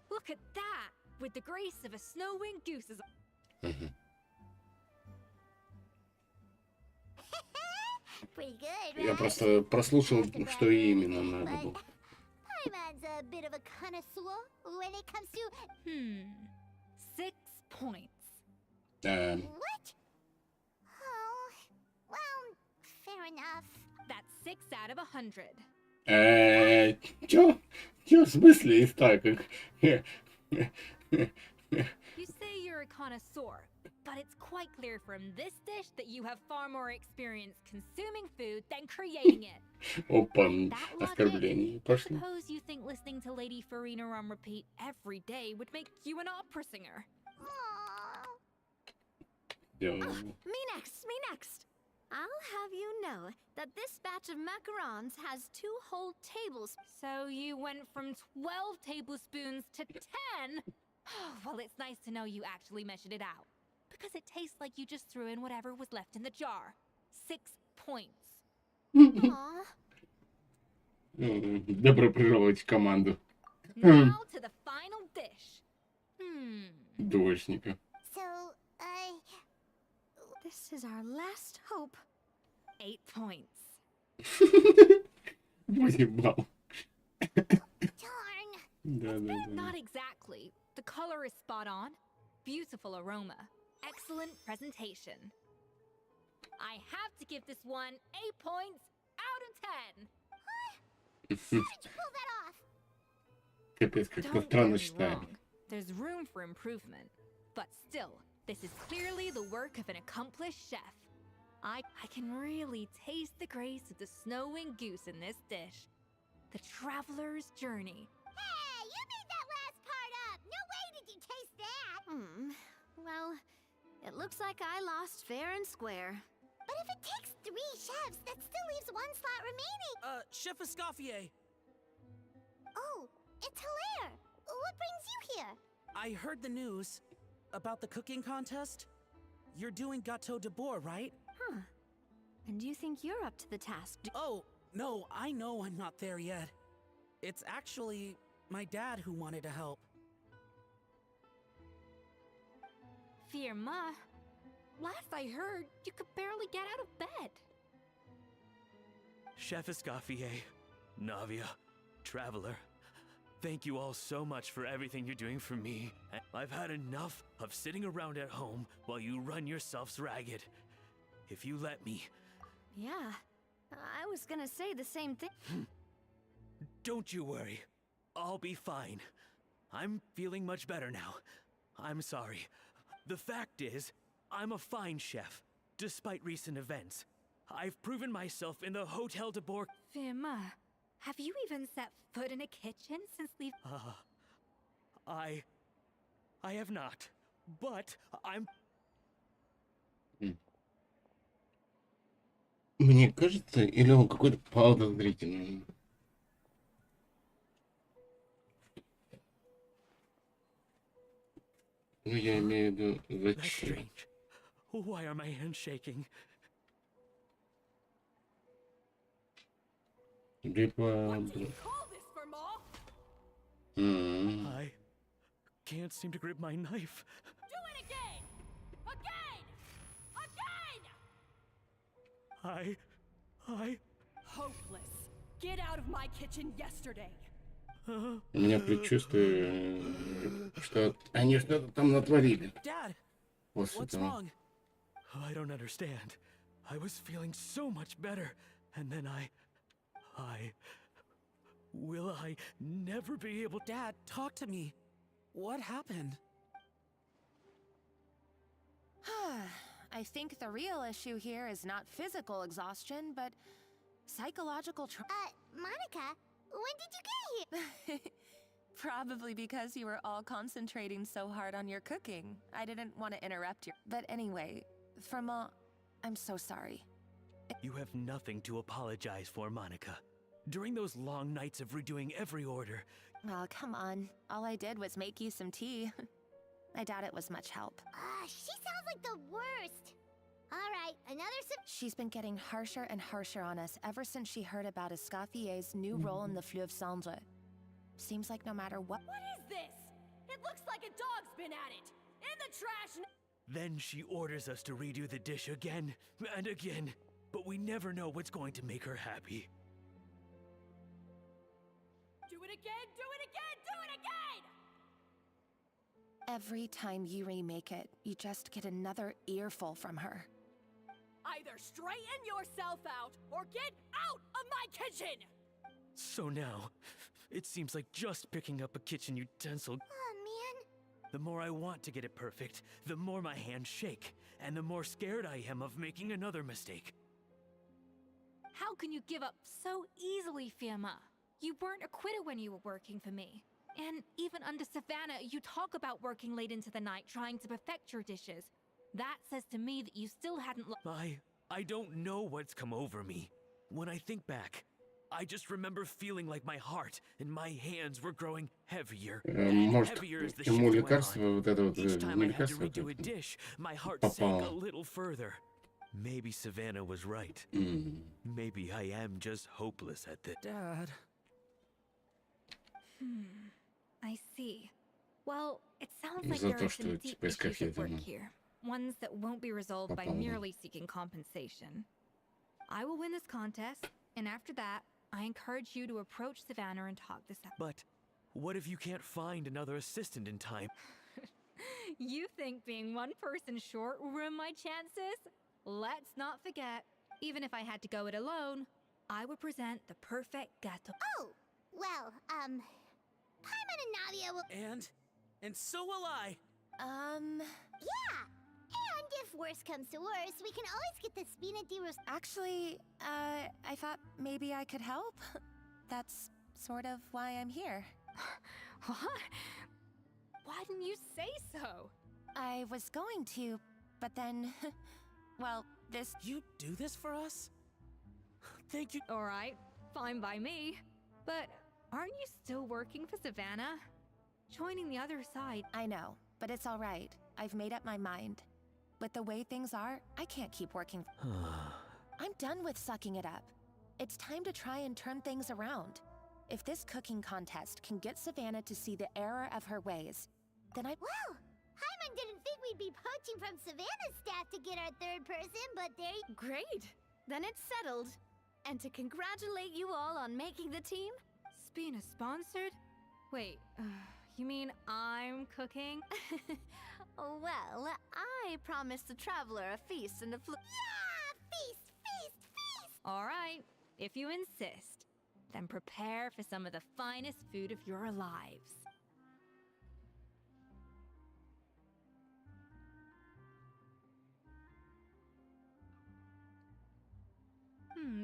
Look at that! With the grace of a snow-winged goose is... Мгм. Pretty good, Я right? просто прослушал, что именно надо было. Paimon's a bit of a connoisseur when it comes to... 6 points. What? Oh, well, fair enough. That's 6 out of 100. Чё? Чё, в смысле из так? You say you're a connoisseur, but it's quite clear from this dish that you have far more experience consuming food than creating it. Опа, That logic, оскорбление I пошло. suppose you think listening to Lady Farina on repeat every day would make you an opera singer. Me next. I'll have you know that this batch of macarons has 2 whole tablespoons. So you went from 12 tablespoons to 10? Well, it's nice to know you actually measured it out. Because it tastes like you just threw in whatever was left in the jar. 6 points. Aw. Добро пожаловать в команду Now to the final dish. дошника. So, This is our last hope. 8 points. 8 баллов. darn. Да. Not exactly. The color is spot on. Beautiful aroma. Excellent presentation. I have to give this one 8 points out of 10. How did you pull that off? Капец, как-то Don't странно get me считаем. wrong. There's room for improvement. But still, this is clearly the work of an accomplished chef. I can really taste the grace of the snow-winged goose in this dish. The traveler's journey. Hey, you made that last part up. No way did you taste that. Well, it looks like I lost fair and square. But if it takes 3 chefs, that still leaves 1 slot remaining. Chef Escoffier, Oh, it's Hilaire. What brings you here? I heard the news about the cooking contest. You're doing gâteau de bois, right? Huh. And you think you're up to the task? Oh, no, I know I'm not there yet. It's actually my dad who wanted to help. Firma, last I heard, you could barely get out of bed. Chef Escoffier, Navia, Traveler, thank you all so much for everything you're doing for me. I've had enough of sitting around at home while you run yourselves ragged. If you let me... Yeah, I was gonna say the same thing. Don't you worry. I'll be fine. I'm feeling much better now. I'm sorry. The fact is, I'm a fine chef, despite recent events. I've proven myself in the Hotel de Bourg. Firma, have you even set foot in a kitchen since leaving? I have not, but I'm... Мне кажется, или он какой-то подозрительный. Ну, я имею в виду, That's зачем? strange. Why are my hands shaking? Либо... I can't seem to grip my knife. Do it again! Again! Again! I... Hopeless. Get out of my kitchen yesterday. У меня предчувствие, что они что-то там натворили. Dad, После what's того. wrong? I don't understand. I was feeling so much better, and then Will I never be able... Dad, talk to me. What happened? I think the real issue here is not physical exhaustion, but psychological Monica, when did you get here? Probably because you were all concentrating so hard on your cooking. I didn't want to interrupt you. But anyway, Firma, I'm so sorry. You have nothing to apologize for, Monica. During those long nights of redoing every order... Oh, come on. All I did was make you some tea. I doubt it was much help. She sounds like the worst. Alright, another She's been getting harsher and harsher on us ever since she heard about Escaffier's new role in the Fleuve Cendre. Seems like no matter what. What is this? It looks like a dog's been at it. In the trash. Then she orders us to redo the dish again and again, but we never know what's going to make her happy. Do it again, do it again, do it again! Every time you remake it, you just get another earful from her. Either straighten yourself out or get out of my kitchen! So now, it seems like just picking up a kitchen utensil. Oh, man. The more I want to get it perfect, the more my hands shake, and the more scared I am of making another mistake. How can you give up so easily, Fiamma? You weren't acquitted when you were working for me. And even under Savannah, you talk about working late into the night trying to perfect your dishes. That says to me that you still hadn't I don't know what's come over me. When I think back, I just remember feeling like my heart and my hands were growing heavier and Может, heavier as the ему shift went лекарство, on. вот это вот, Each time не I had to лекарство, redo a как dish, my heart sank a попало. little further. Maybe Savannah was right. Maybe I am just hopeless at this. Dad. I see. Well, it sounds like За there то, are что some deep типа issues at эскафета, work ну, here. Ones that won't be resolved by попало. merely seeking compensation. I will win this contest, and after that, I encourage you to approach Savannah and talk this out. But what if you can't find another assistant in time? You think being one person short will ruin my chances? Let's not forget, even if I had to go it alone, I would present the perfect gâteau. Oh, well, Paimon and Nadia will. And so will I. Yeah! And if worse comes to worse, we can always get the Spina di Ros. Actually, I thought maybe I could help. That's sort of why I'm here. What? Why didn't you say so? I was going to, but then, well, this. You do this for us? Thank you. Alright, fine by me. But aren't you still working for Savannah? Joining the other side. I know, but it's all right. I've made up my mind. With the way things are, I can't keep working. I'm done with sucking it up. It's time to try and turn things around. If this cooking contest can get Savannah to see the error of her ways, then Well, Paimon didn't think we'd be poaching from Savannah's staff to get our third person, but there you. Great! Then it's settled. And to congratulate you all on making the team, Spina sponsored? Wait, you mean I'm cooking? well, I promised the traveler a feast and a Yeah! Feast, feast, feast! Alright, if you insist, then prepare for some of the finest food of your lives.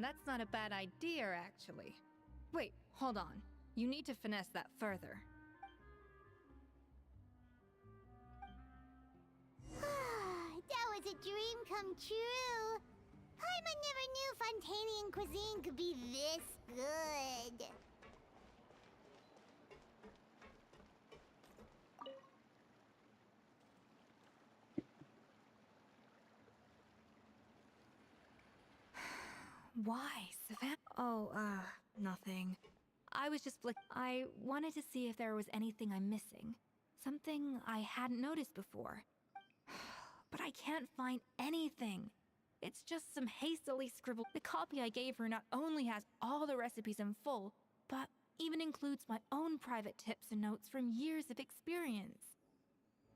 That's not a bad idea, actually. Wait, hold on. You need to finesse that further. That was a dream come true. Paimon never knew Fontanian cuisine could be this good. Why, Savannah? Oh, nothing. I was just I wanted to see if there was anything I'm missing. Something I hadn't noticed before. But I can't find anything. It's just some hastily scribbled. The copy I gave her not only has all the recipes in full, but even includes my own private tips and notes from years of experience.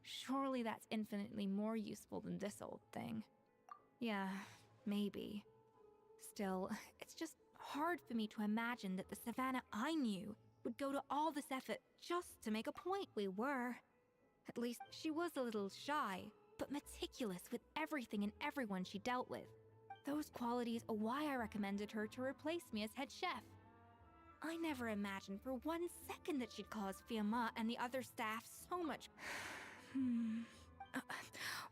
Surely that's infinitely more useful than this old thing. Yeah, maybe. Still, it's just hard for me to imagine that the Savannah I knew would go to all this effort just to make a point. We were. At least she was a little shy, but meticulous with everything and everyone she dealt with. Those qualities are why I recommended her to replace me as head chef. I never imagined for 1 second that she'd cause Fiamma and the other staff so much.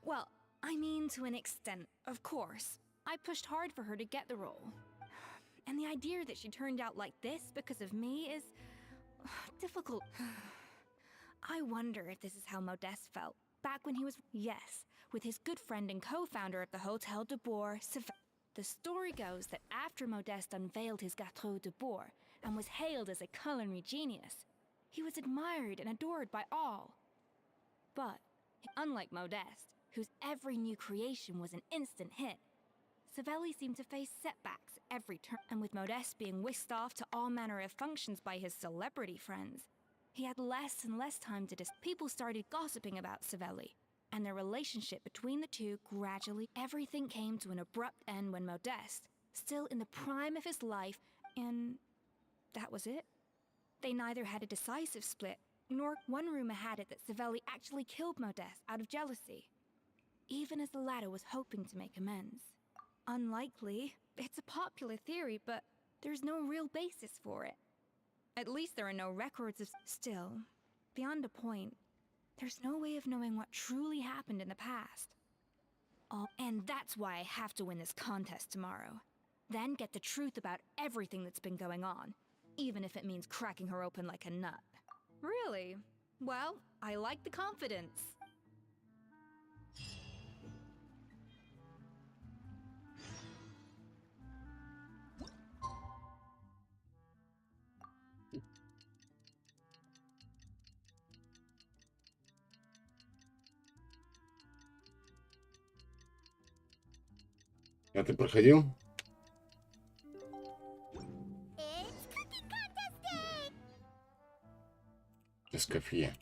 Well, I mean to an extent, of course. I pushed hard for her to get the role. And the idea that she turned out like this because of me is difficult. I wonder if this is how Modeste felt back when he was. Yes, with his good friend and co-founder of the Hotel de Bourg, The story goes that after Modeste unveiled his Gâteau de Bourg and was hailed as a culinary genius, he was admired and adored by all. But, unlike Modeste, whose every new creation was an instant hit, Savelli seemed to face setbacks every turn, and with Modeste being whisked off to all manner of functions by his celebrity friends, he had less and less time to people started gossiping about Savelli, and their relationship between the two gradually, everything came to an abrupt end when Modeste, still in the prime of his life, and that was it. They neither had a decisive split, nor one rumor had it that Savelli actually killed Modeste out of jealousy, even as the latter was hoping to make amends. Unlikely. It's a popular theory, but there's no real basis for it. At least there are no records of... Still, beyond a point, there's no way of knowing what truly happened in the past. And that's why I have to win this contest tomorrow. Then get the truth about everything that's been going on, even if it means cracking her open like a nut. Really? Well, I like the confidence. А ты проходил? Эскофье.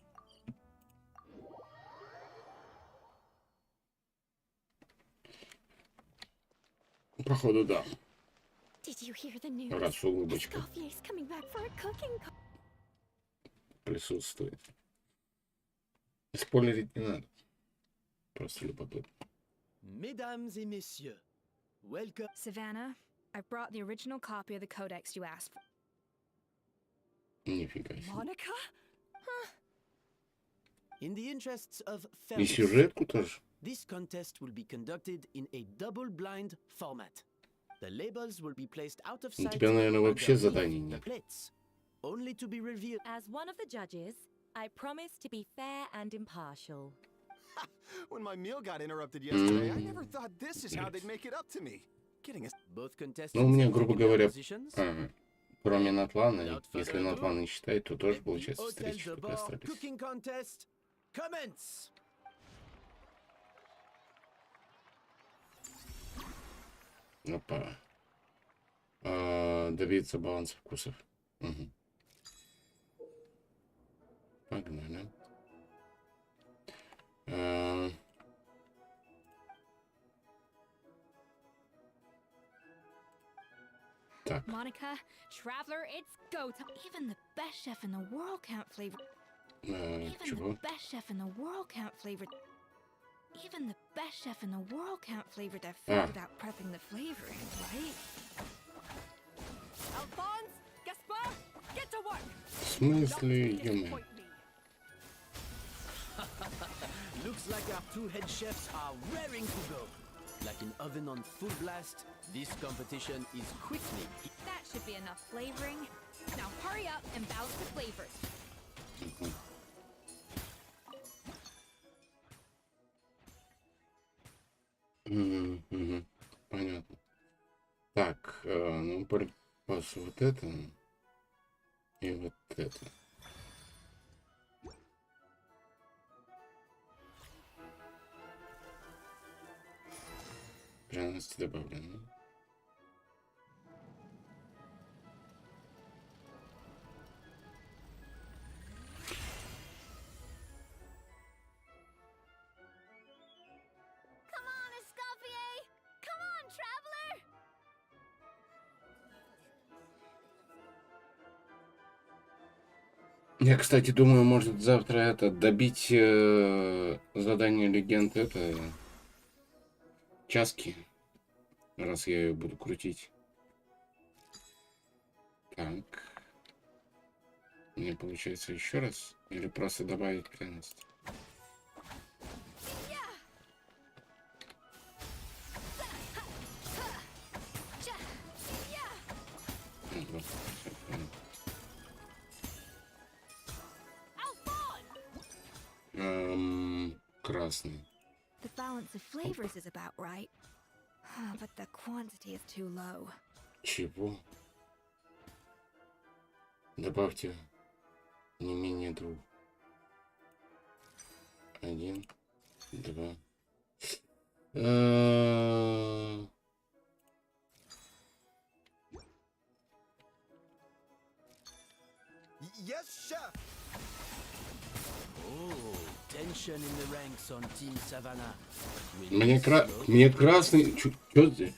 Походу, да. Раз улыбочка присутствует. Спойлерить не надо. Просто любопытно. Mesdames et messieurs, welcome. Savannah, I brought the original copy of the codex you asked for. Нифига себе. Monica? In the interests of И fairness, сюжетку тоже. this contest will be conducted in a double-blind format. The labels will be placed out of У sight тебя, наверное, вообще underneath заданий the нет. plates, only to be revealed. As one of the judges, I promise to be fair and impartial. When my meal got interrupted yesterday, I never thought this is how they'd make it up to me. Getting a... Both contestants Ну, у меня, have грубо taken their говоря, positions. кроме Натлана, Without если further ado, Натлан не считает, то тоже, получается, Hotel встречи de только Bourg остались. cooking contest commence. Опа. Добиться баланса вкусов. Угу. Погнали. Так. Monica, Traveler, it's go time. Even the best chef in the world can't flavor. Even Чего? the best chef in the world can't flavor. Even the best chef in the world can't flavor their food without prepping the flavoring, right? Alphonse, Gaspar, get to work. В смысле, ё-моё? Looks like our two head chefs are raring to go. Like an oven on full blast, this competition is quickly. That should be enough flavoring. Now hurry up and balance the flavors. Понятно. Так, ну, припас вот это и вот это. Пряности добавлены. Come on, Escoffier! Come on, Traveler! Я, кстати, думаю, может завтра это добить задание легенд это часки, раз я ее буду крутить. Так. Мне получается еще раз или просто добавить пряность? Красный. The balance of flavors is about right, but the quantity is too low. Чего? Добавьте не менее 2. 1, 2. Yes, chef. Oh, tension in the ranks on Team Savannah. Мне красный... Чё здесь?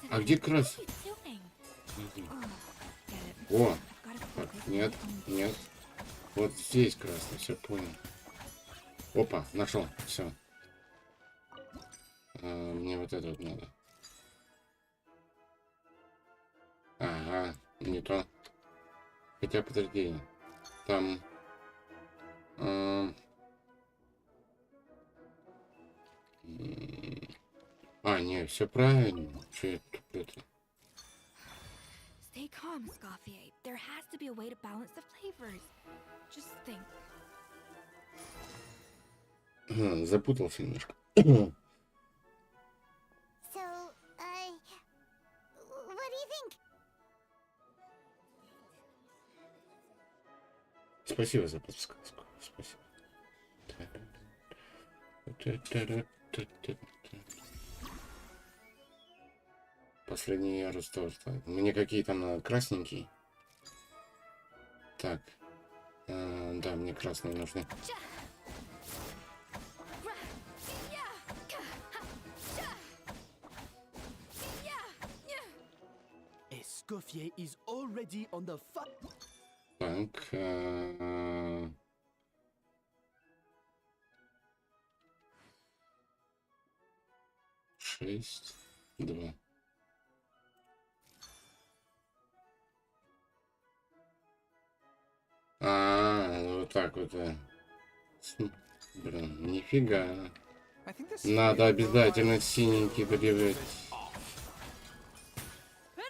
А где красный? О! Так, нет, нет. Вот здесь красный, все понял. Опа, нашел, все. Мне вот это вот надо. Ага, не то. Хотя, подожди. Там... не, все правильно. Что это? Stay calm, Scofier. There has to be a way to balance the flavors. Just think. Запутался немножко. So, what do you think? Спасибо за подсказку. Спасибо. Последний ярус тоже. Мне какие там надо? Красненькие? Так. Да, мне красные нужны. Escoffier is already on the Так. 6, 2. Вот так вот. Блин, нифига. Надо обязательно синенький подержать.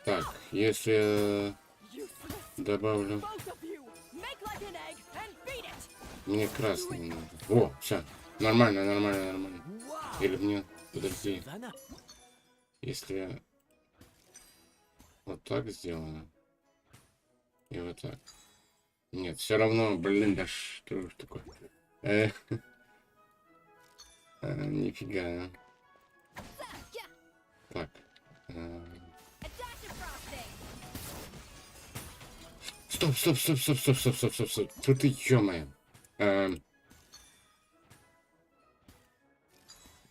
Так, если добавлю... Мне красный надо. О, все. Нормально. Или мне... Подожди. Если вот так сделано. И вот так. Нет, все равно, блин, да что ж такое. Нифига. Так. Стоп. Что ты, ё-моё?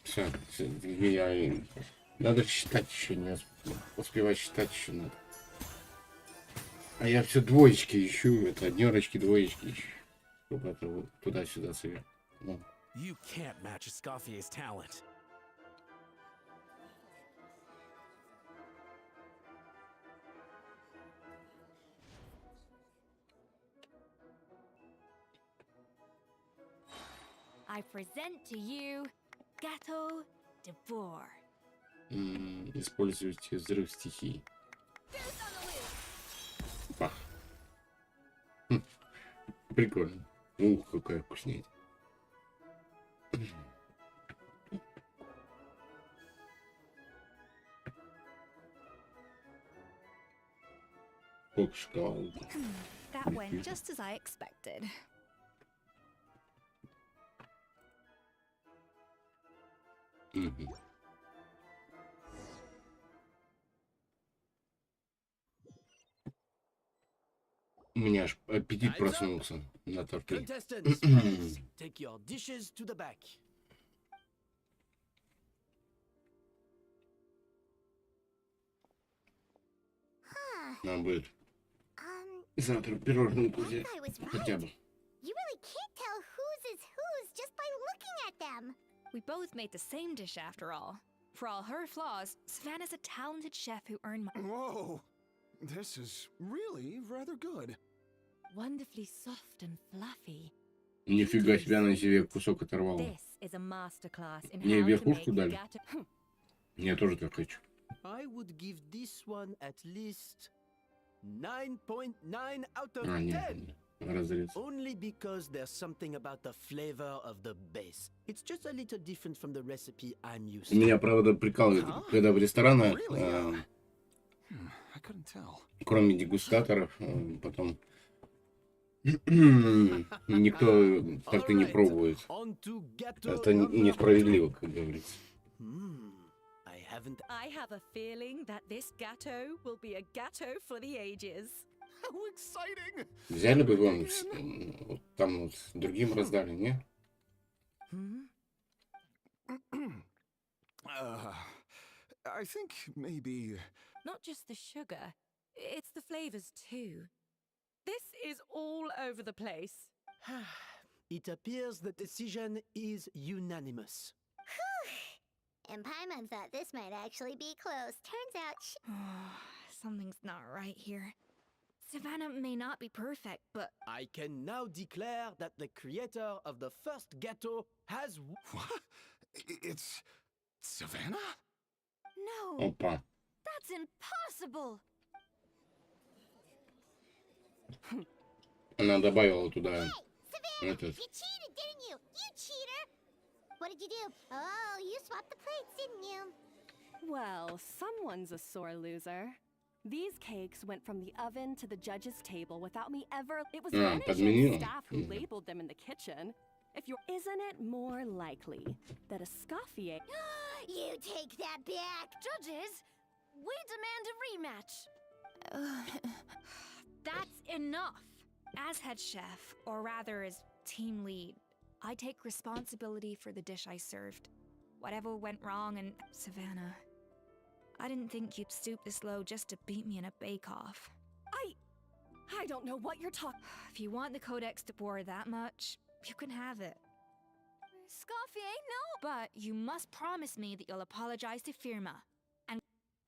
Все, я... Надо считать еще, не успевать считать еще надо. А я все двоечки ищу, это однерочки, двоечки ищу. Чтобы это вот туда-сюда сверху. Ну. You can't match Escoffier's talent. I present to you Gâteau de Bourg. Используйте взрыв стихий. Пах. Прикольно. Ух, какая вкуснее. That went just as I expected. У меня аж аппетит проснулся на торты. Take your dishes to the back. Нам будет завтра пироженку взять. Хотя бы. You really can't tell whose is whose just by looking at them. We both made the same dish after all. For all her flaws, Savannah's a talented chef who earned my... Whoa! This is really rather good. Wonderfully soft and fluffy. Нифига себе, на себе кусок оторвал. This is a masterclass in Мне how to верхушку make дали. gâteau. Я тоже так хочу. I would give this one at least 9.9 out of Нет. 10. разрез. Only because there's something about the flavor of the base. It's just a little different from the recipe I'm used to. Меня, правда, прикалывает, когда в ресторанах, I couldn't tell. кроме дегустаторов, потом никто так и не пробует. Это несправедливо, как говорится. I have a feeling that this gâteau will be a gâteau for the ages. How exciting! Взяли бы вам, вот там вот другим раздали, не? I think maybe... Not just the sugar, it's the flavors too. This is all over the place. It appears the decision is unanimous. And Paimon thought this might actually be close. Turns out Something's not right here. Savannah may not be perfect, but I can now declare that the creator of the first gâteau has... What? It's... Savannah? No. Опа. That's impossible. Она добавила туда Savannah, этот. you cheated, didn't you? You cheater! What did you do? Oh, you swapped the plates, didn't you? Well, someone's a sore loser. These cakes went from the oven to the judge's table without me ever. It was подменила. staff who labeled them in the kitchen. Isn't it more likely that a Scoffier? You take that back! Judges, we demand a rematch. that's enough. As head chef, or rather as team lead, I take responsibility for the dish I served. Whatever went wrong, and Savannah, I didn't think you'd stoop this low just to beat me in a bake-off. I don't know what you're talking. If you want the codex to bore that much, you can have it. Scoffier, no! But you must promise me that you'll apologize to Firma and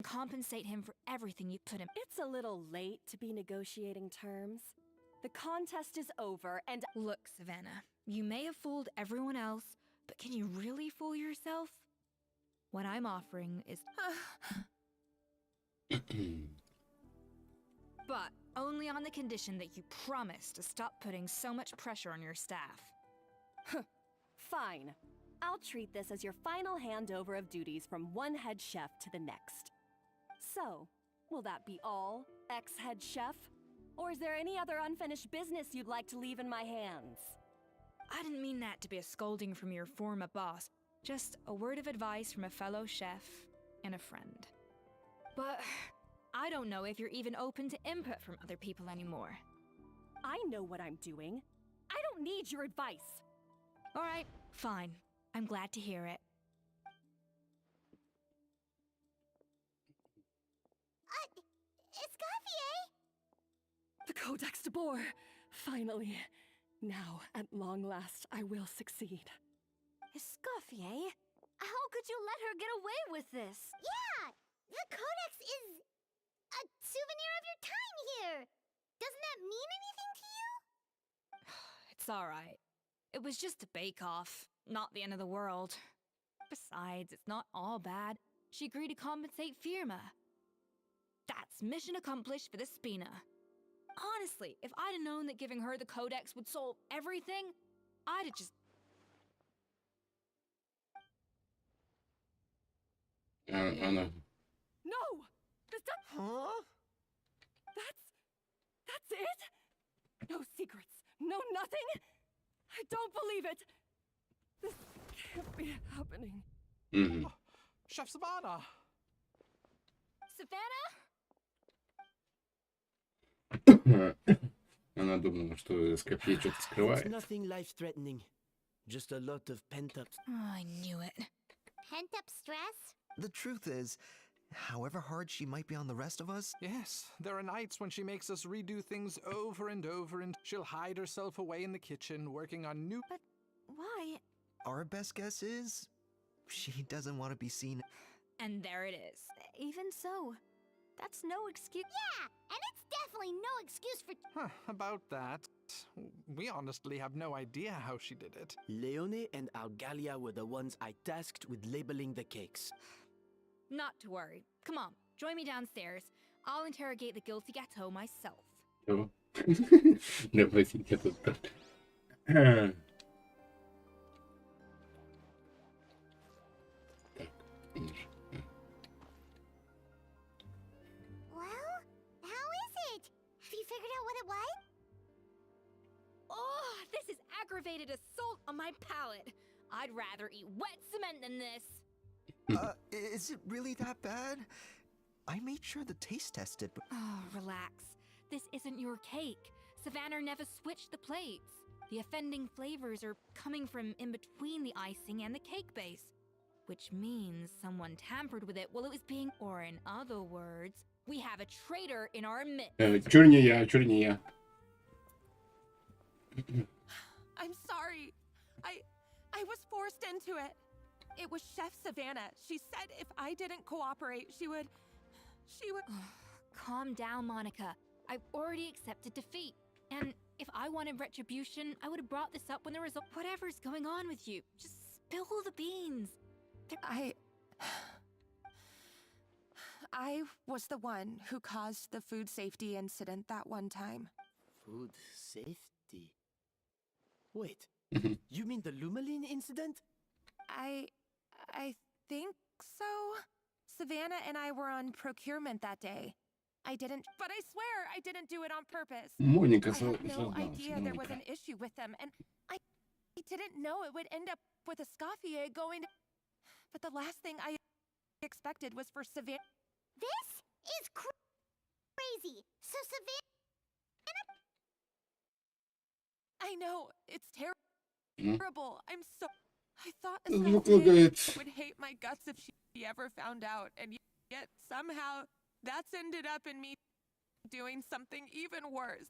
compensate him for everything you put him. It's a little late to be negotiating terms. The contest is over, and look, Savannah, you may have fooled everyone else, but can you really fool yourself? What I'm offering is... but only on the condition that you promise to stop putting so much pressure on your staff. Fine. I'll treat this as your final handover of duties from one head chef to the next. So, will that be all, ex-head chef? Or is there any other unfinished business you'd like to leave in my hands? I didn't mean that to be a scolding from your former boss. Just a word of advice from a fellow chef and a friend. But I don't know if you're even open to input from other people anymore. I know what I'm doing. I don't need your advice. All right, fine. I'm glad to hear it. Escoffier! The Codex de Boer! Finally. Now, at long last, I will succeed. Escoffier? How could you let her get away with this? Yeah! The Codex is a souvenir of your time here! Doesn't that mean anything to you? It's all right. It was just a bake-off, not the end of the world. Besides, it's not all bad. She agreed to compensate Firma. That's mission accomplished for the Spina. Honestly, if I'd have known that giving her the Codex would solve everything, I'd have just... No! This does... Huh? That's it? No secrets, no nothing? I don't believe it! This can't be happening. Oh, Chef Savannah! Savannah? Она думала, что Скофье что-то It's скрывает. nothing life-threatening. Just a lot of pent-up... Oh, I knew it. Pent-up stress? The truth is, however hard she might be on the rest of us, Yes, there are nights when she makes us redo things over and over, and she'll hide herself away in the kitchen, working on new... But why? our best guess is she doesn't want to be seen. And there it is. Even so, that's no excuse. Yeah, and it's definitely no excuse for... About that, we honestly have no idea how she did it. Leone and Algalia were the ones I tasked with labeling the cakes. Not to worry. Come on, join me downstairs. I'll interrogate the guilty gâteau myself. Давайте я тут так. Well, how is it? Have you figured out what it was? Oh, this is aggravated assault on my palate. I'd rather eat wet cement than this. Is it really that bad? I made sure to taste test it, but... Oh, relax. This isn't your cake. Savannah never switched the plates. The offending flavors are coming from in between the icing and the cake base, which means someone tampered with it while it was being, or in other words, we have a traitor in our midst. Чур не я, чур не я. I'm sorry. I was forced into it. It was Chef Savannah. She said if I didn't cooperate, she would... Calm down, Monica. I've already accepted defeat. And if I wanted retribution, I would have brought this up when the result... Whatever's going on with you, just spill the beans. I was the one who caused the food safety incident that one time. Food safety? Wait, you mean the Lumaline incident? I think so. Savannah and I were on procurement that day. I didn't, but I swear I didn't do it on purpose. Моника I had no создалась, idea there was Моника. an issue with them, and I didn't know it would end up with a Escoffier going to... But the last thing I expected was for Savannah... This is crazy. So Savannah... I know, it's Hmm? terrible. I'm so... I thought Звук Escoffier лагает. would hate my guts if she ever found out, and yet somehow that's ended up in me doing something even worse.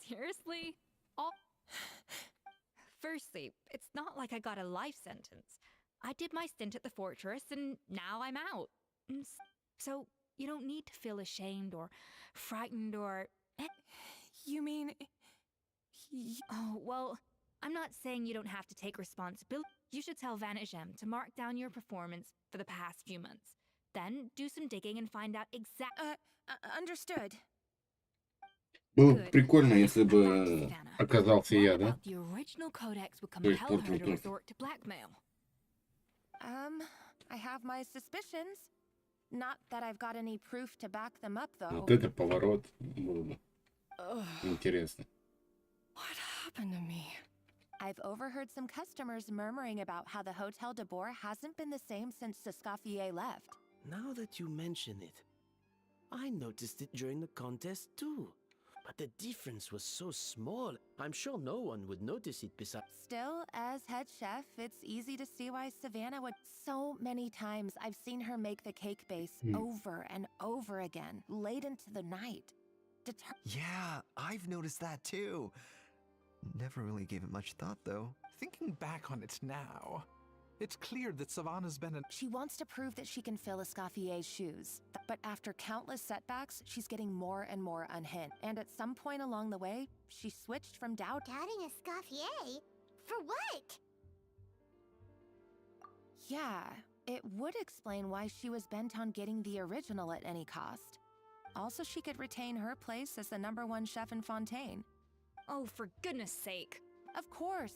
Seriously? Firstly, it's not like I got a life sentence. I did my stint at the fortress and now I'm out. So you don't need to feel ashamed or frightened or... You mean... Oh, well, I'm not saying you don't have to take responsibility. You should tell Vanagem to mark down your performance for the past few months. Then do some digging and find out exactly... Understood. Было бы прикольно, если бы оказался я, да? The original codex would То есть compel her to портил resort to blackmail. I have my suspicions. Not that I've got any proof to back them up, though. Вот это поворот был бы интересно. What happened to me? I've overheard some customers murmuring about how the Hotel de Boer hasn't been the same since Escoffier left. Now that you mention it, I noticed it during the contest too. But the difference was so small, I'm sure no one would notice it besides... Still, as head chef, it's easy to see why Savannah would... So many times I've seen her make the cake base over and over again, late into the night. Yeah, I've noticed that too. Never really gave it much thought, though. Thinking back on it now, it's clear that Savannah's been an... She wants to prove that she can fill Escoffier's shoes. But after countless setbacks, she's getting more and more unhinged. And at some point along the way, she switched from doubt... Doubting Escoffier? For what? Yeah, it would explain why she was bent on getting the original at any cost. Also, she could retain her place as the #1 chef in Fontaine. Oh, for goodness sake. Of course.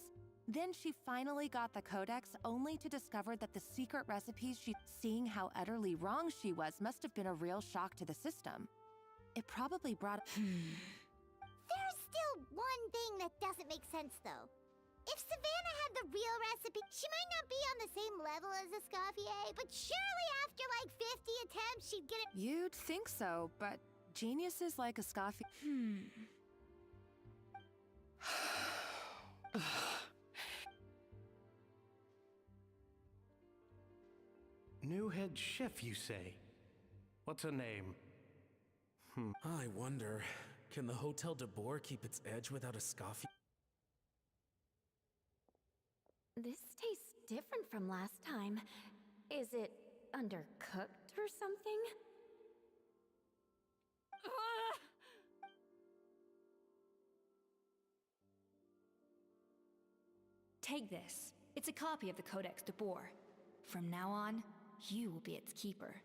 Then she finally got the codex, only to discover that the secret recipes seeing how utterly wrong she was must have been a real shock to the system. It probably brought... There's still one thing that doesn't make sense, though. If Savannah had the real recipe, she might not be on the same level as Escoffier, but surely after like 50 attempts, she'd get it. You'd think so, but geniuses like Escoffier... New head chef, you say? What's her name? I wonder, can the Hotel de Boer keep its edge without a scoffy? This tastes different from last time. Is it undercooked or something? Take this. It's a copy of the Codex de Boer. From now on, you will be its keeper.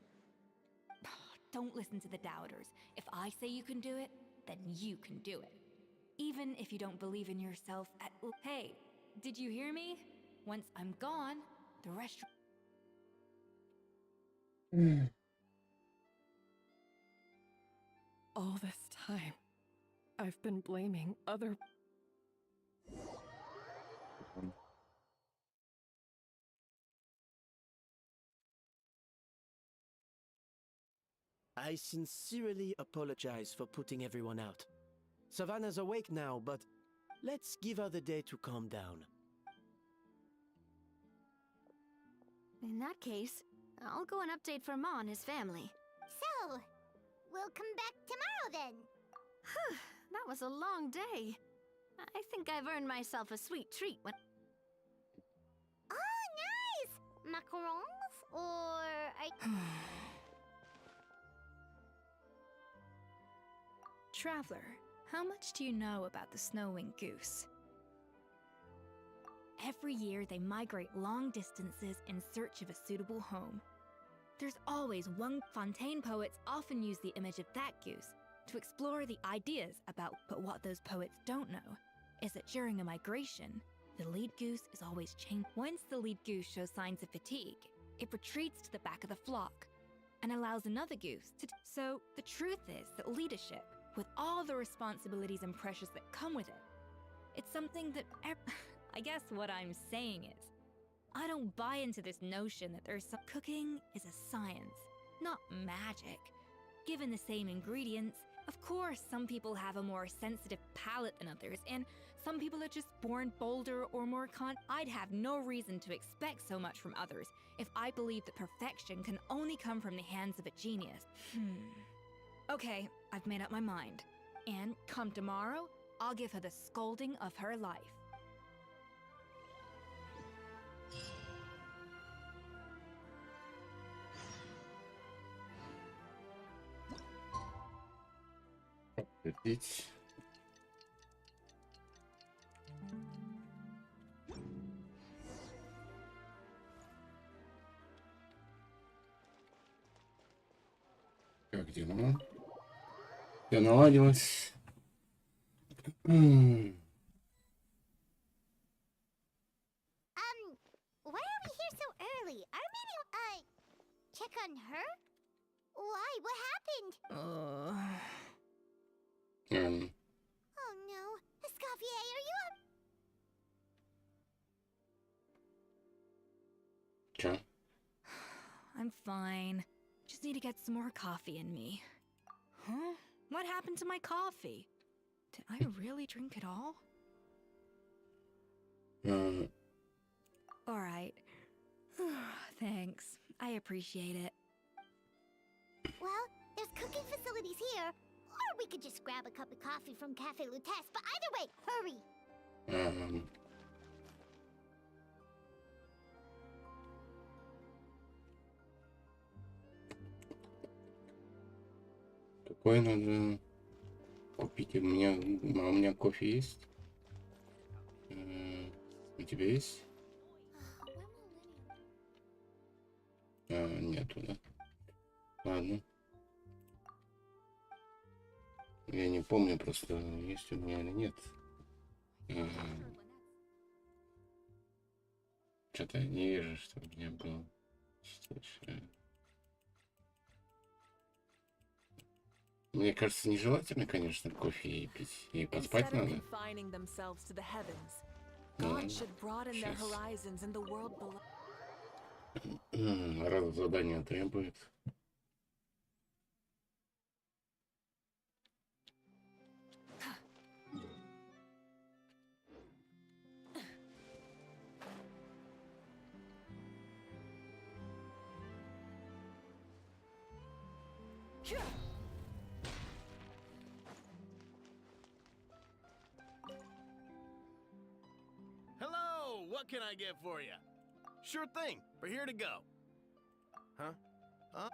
Don't listen to the doubters. If I say you can do it, then you can do it. Even if you don't believe in yourself at all. Hey, did you hear me? Once I'm gone, the restaurant. All this time, I've been blaming other. I sincerely apologize for putting everyone out. Savannah's awake now, but let's give her the day to calm down. In that case, I'll go and update for Ma and his family. So, we'll come back tomorrow then. That was a long day. I think I've earned myself a sweet treat when. Oh, nice! Macarons? Or Traveler, how much do you know about the snow-winged goose? Every year they migrate long distances in search of a suitable home. There's always one. Fontaine poets often use the image of that goose to explore the ideas about. But what those poets don't know is that during a migration, the lead goose is always changed. Once the lead goose shows signs of fatigue, it retreats to the back of the flock and allows another goose to. So the truth is that leadership, with all the responsibilities and pressures that come with it, it's something that. I guess what I'm saying is, I don't buy into this notion that there's some. Cooking is a science, not magic. Given the same ingredients, of course some people have a more sensitive palate than others, and some people are just born bolder or more I'd have no reason to expect so much from others if I believe that perfection can only come from the hands of a genius. Okay, I've made up my mind. And come tomorrow, I'll give her the scolding of her life. Подтвердить. Как дела? Все наладилось. why are we here so early? Our meeting, check on her? Why? What happened? Oh no. Escoffier, are you up? Чё? I'm fine. Just need to get some more coffee in me. Huh? What happened to my coffee? Did I really drink it all? Alright. Thanks. I appreciate it. Well, there's cooking facilities here. Or we could just grab a cup of coffee from Cafe Lutece, but either way, hurry! Какой надо купить? У меня кофе есть? У тебя есть? Нету, да? Ладно. Я не помню просто, есть у меня или нет. Что-то я не вижу, что у меня было. Мне кажется, нежелательно, конечно, кофе и пить. И поспать надо. Раз задание требует. Hello, what can I get for you? Sure thing, we're here to go. Huh? Huh?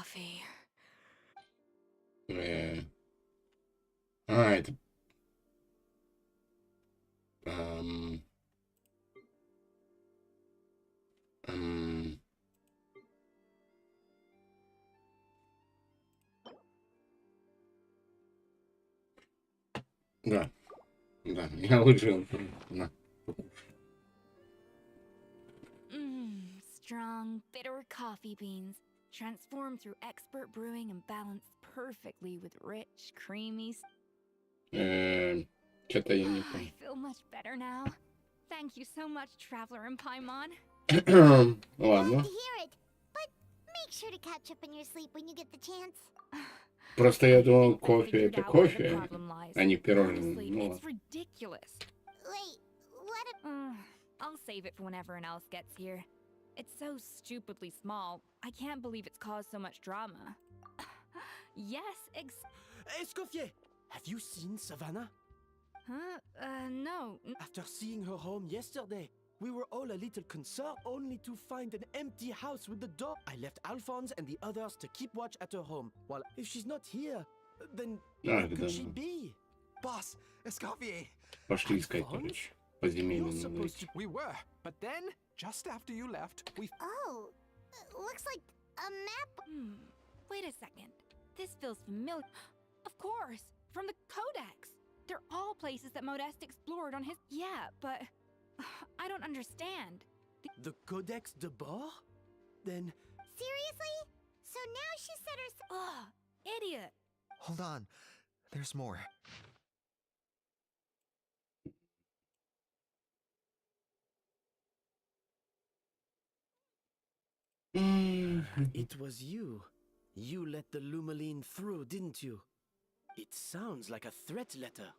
coffee. Это... Да. Да, я лучше... На. Strong, bitter coffee beans, transformed through expert brewing and balanced perfectly with rich, creamy... Что-то я не I помню. feel much better now. Thank you so much, Traveler and Paimon. Ладно. To hear it, but make sure to catch up in your sleep when you get the chance. Просто я думал, кофе это Figured out where the кофе, problem lies. а не пирожное. Honestly, Ну, it's ладно. ridiculous. Wait, what if... I'll save it for when everyone else gets here. It's so stupidly small. I can't believe it's caused so much drama. Yes, Escoffier, have you seen Savannah? Huh? No. After seeing her home yesterday, we were all a little concerned only to find an empty house with the door. I left Alphonse and the others to keep watch at her home. Well, if she's not here, then where could she be? Boss, Escoffier. Pошли искать, короче. Подземелье надо идти. We were, but then, just after you left, we... Oh, looks like a map. Wait a second. This feels familiar. Of course, from the Codex. They're all places that Modeste explored on his... Yeah, but... I don't understand. The Codex de Bord? Then... Seriously? So now she said herself... Ugh, idiot. Hold on. There's more. It was you. You let the Lumaline through, didn't you? It sounds like a threat letter.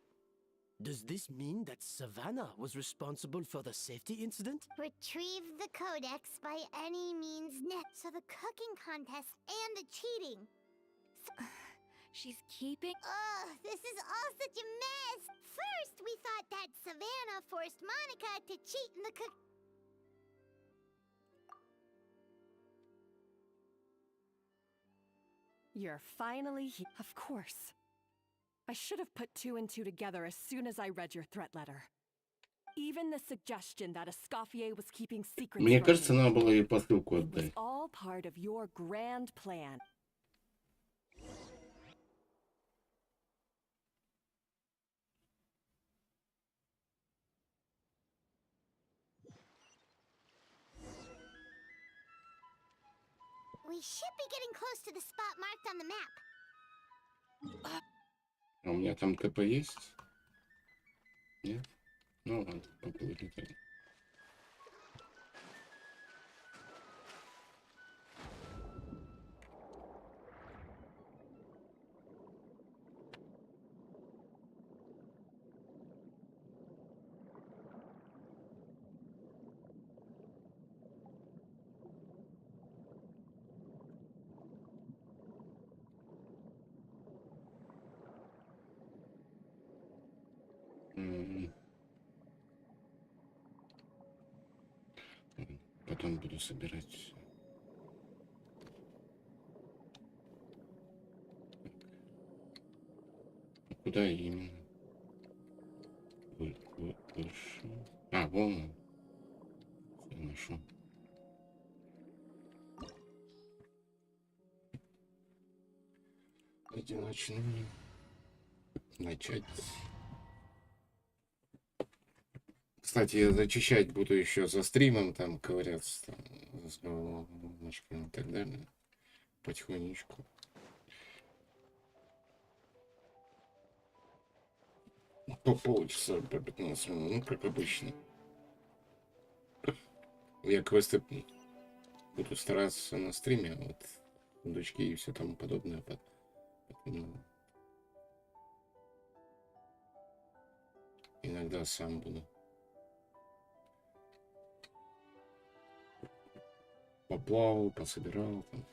Does this mean that Savannah was responsible for the safety incident? Retrieve the Codex by any means necessary. So the cooking contest and the cheating. She's keeping... Ugh, this is all such a mess. First, we thought that Savannah forced Monica to cheat in the cook... You're finally here. Of course. I should have put two and two together as soon as I read your threat letter. Even the suggestion that Escoffier was keeping secrets Мне from кажется, me. надо было ей посылку It was отдать. all part of your grand plan. We should be getting close to the spot marked on the map. А у меня там ТП есть? Нет? Ну ладно, попробуем. Потом буду собирать. Куда именно? Больше. А, вон. Всё нашел. Одиночный. Начать. Кстати, я зачищать буду еще за стримом, там ковыряться там, с головоломочками и так далее. Потихонечку. По полчаса, по 15 минут, ну, как обычно. Я квесты буду стараться на стриме, а вот дочки и все тому подобное. Иногда сам буду. Поплавал, пособирал там.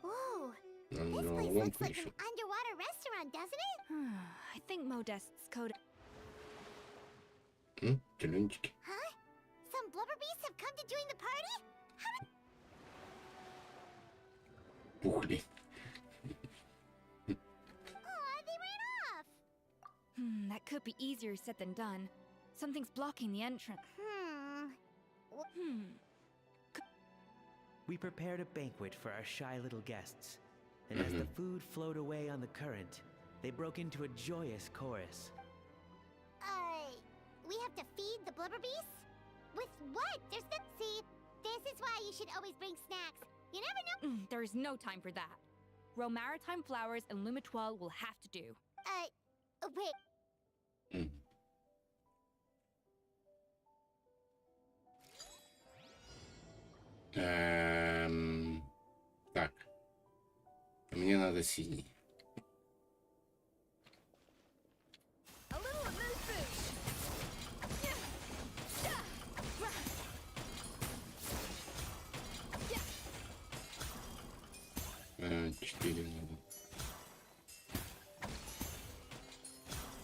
Whoa, На this place головоломку looks like еще. an underwater restaurant, doesn't it? I think Modeste's code... Теленчики. Huh? Some blubber beasts have come to join the party? Пухли. That could be easier said than done. Something's blocking the entrance. We prepared a banquet for our shy little guests, and as the food flowed away on the current, they broke into a joyous chorus. We have to feed the blubber beasts? With what? There's no— See, this is why you should always bring snacks. You never know— There is no time for that. Romaritime flowers and Lumitoile will have to do. Wait. Так. Мне надо синий. Четыре надо.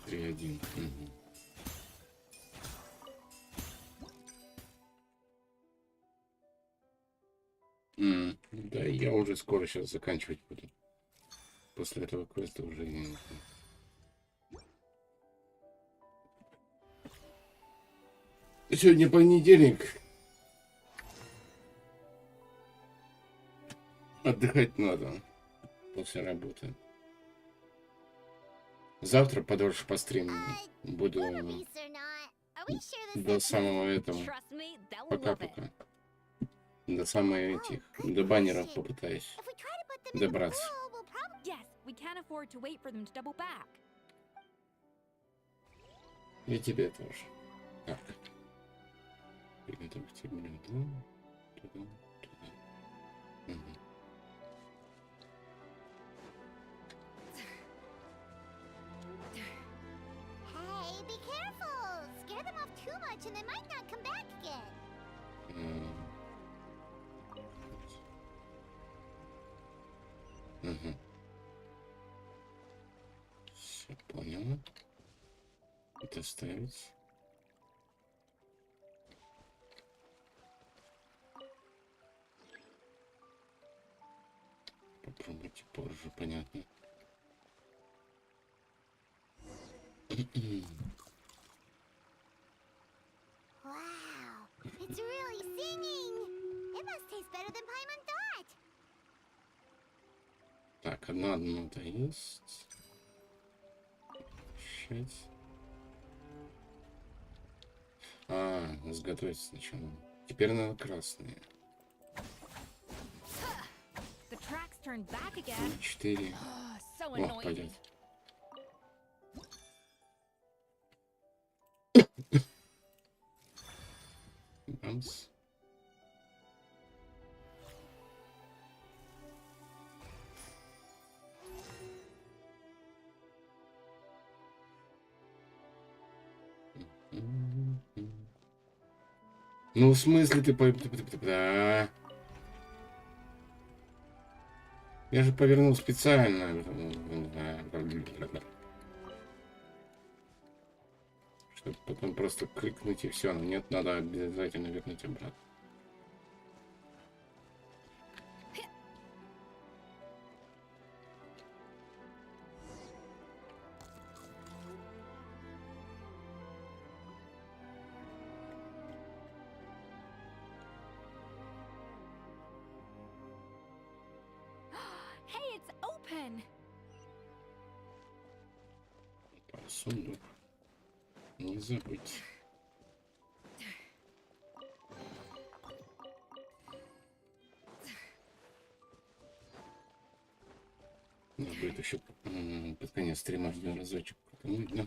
3-1. Да, я уже скоро сейчас заканчивать буду. После этого квеста уже не... Сегодня понедельник. Отдыхать надо после работы. Завтра подольше постримим. Буду до самого этого. Пока-пока. До самых этих, до баннеров попытаюсь добраться. И тебе тоже. Так. Приготовьте блюдо. Туда. Hey, be careful! Scare them off too much and they might not come back again. Все понял. Это ставить. Попробуйте позже, понятно. Wow, it's really singing! It must taste better than Paimon thought! Так, одна нота есть. Сейчас. Сготовить сначала. Теперь надо красные. 4. О, пойдет. Бамс. Ну, в смысле ты... Да. Я же повернул специально. Чтобы потом просто кликнуть и все. Но нет, надо обязательно вернуть обратно. Сундук. Не забудь. Надо будет еще под конец стрима один разочек крутануть, да?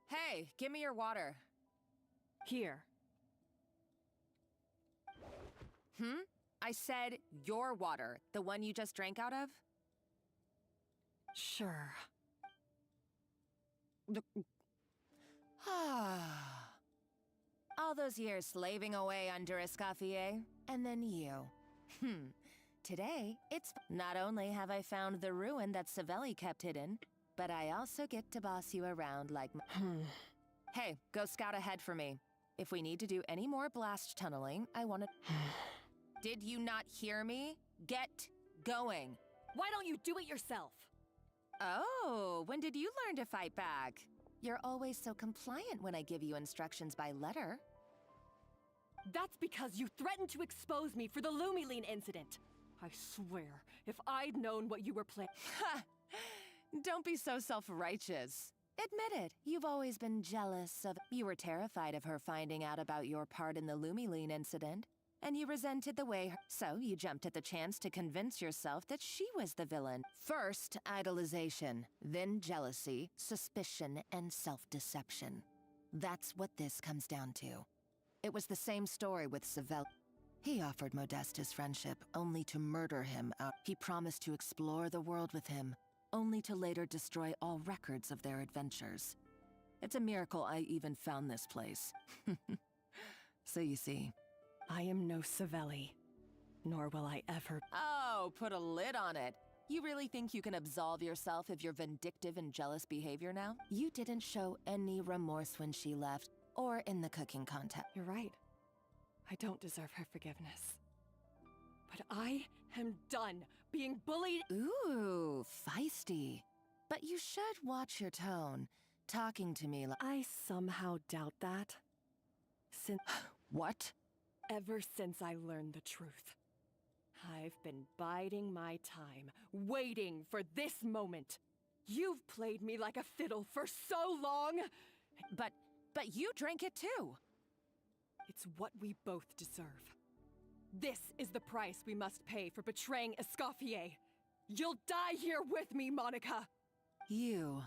Hey, give me your water. Here. I said your water, the one you just drank out of? Sure. All those years slaving away under Escoffier, and then you. Today, it's... Not only have I found the ruin that Savelli kept hidden, but I also get to boss you around like... Hey, go scout ahead for me. If we need to do any more blast tunneling, I want to... Did you not hear me? Get going. Why don't you do it yourself? Oh, when did you learn to fight back? You're always so compliant when I give you instructions by letter. That's because you threatened to expose me for the Lumiline incident. I swear, if I'd known what you were planning... Ha! Don't be so self-righteous. Admit it, you've always been jealous of... You were terrified of her finding out about your part in the Lumiline incident, and you resented the way So you jumped at the chance to convince yourself that she was the villain. First, idolization, then jealousy, suspicion, and self-deception. That's what this comes down to. It was the same story with Savelli. He offered Modeste his friendship, only to murder him out. He promised to explore the world with him, only to later destroy all records of their adventures. It's a miracle I even found this place. So you see... I am no Savelli, nor will I ever... Oh, put a lid on it. You really think you can absolve yourself of your vindictive and jealous behavior now? You didn't show any remorse when she left, or in the cooking contest. You're right. I don't deserve her forgiveness. But I am done being bullied. Ooh, feisty. But you should watch your tone. Talking to me like... I somehow doubt that. Since... What? Ever since I learned the truth. I've been biding my time, waiting for this moment. You've played me like a fiddle for so long. But you drank it too. It's what we both deserve. This is the price we must pay for betraying Escoffier. You'll die here with me, Monica. You.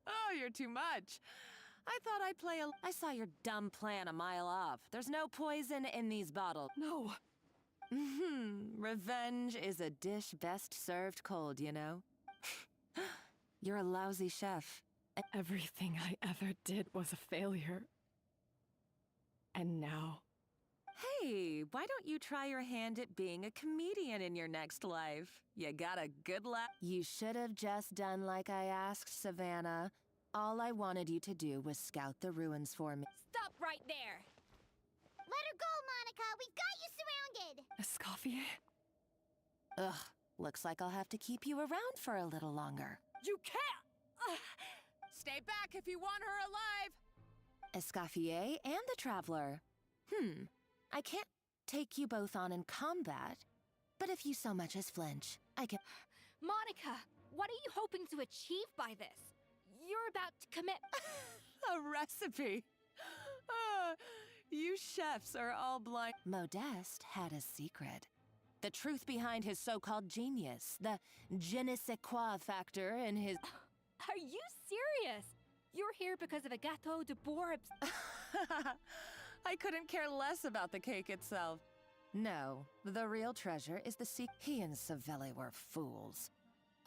Oh, you're too much. I thought I'd play a... I saw your dumb plan a mile off. There's no poison in these bottles. No. Revenge is a dish best served cold, you know? You're a lousy chef. Everything I ever did was a failure. And now... Hey, why don't you try your hand at being a comedian in your next life? You got a good laugh. You should have just done like I asked, Savannah. All I wanted you to do was scout the ruins for me. Stop right there! Let her go, Monica! We've got you surrounded! Escoffier? Ugh, looks like I'll have to keep you around for a little longer. You can't! Stay back if you want her alive! Escoffier and the Traveler. I can't take you both on in combat, but if you so much as flinch, I can... Monica, what are you hoping to achieve by this? You're about to commit... A recipe! You chefs are all blind. Modeste had a secret. The truth behind his so-called genius. The je ne sais quoi factor in his... Are you serious? You're here because of a gâteau de borbs. I couldn't care less about the cake itself. No, the real treasure is the secret. He and Savelli were fools.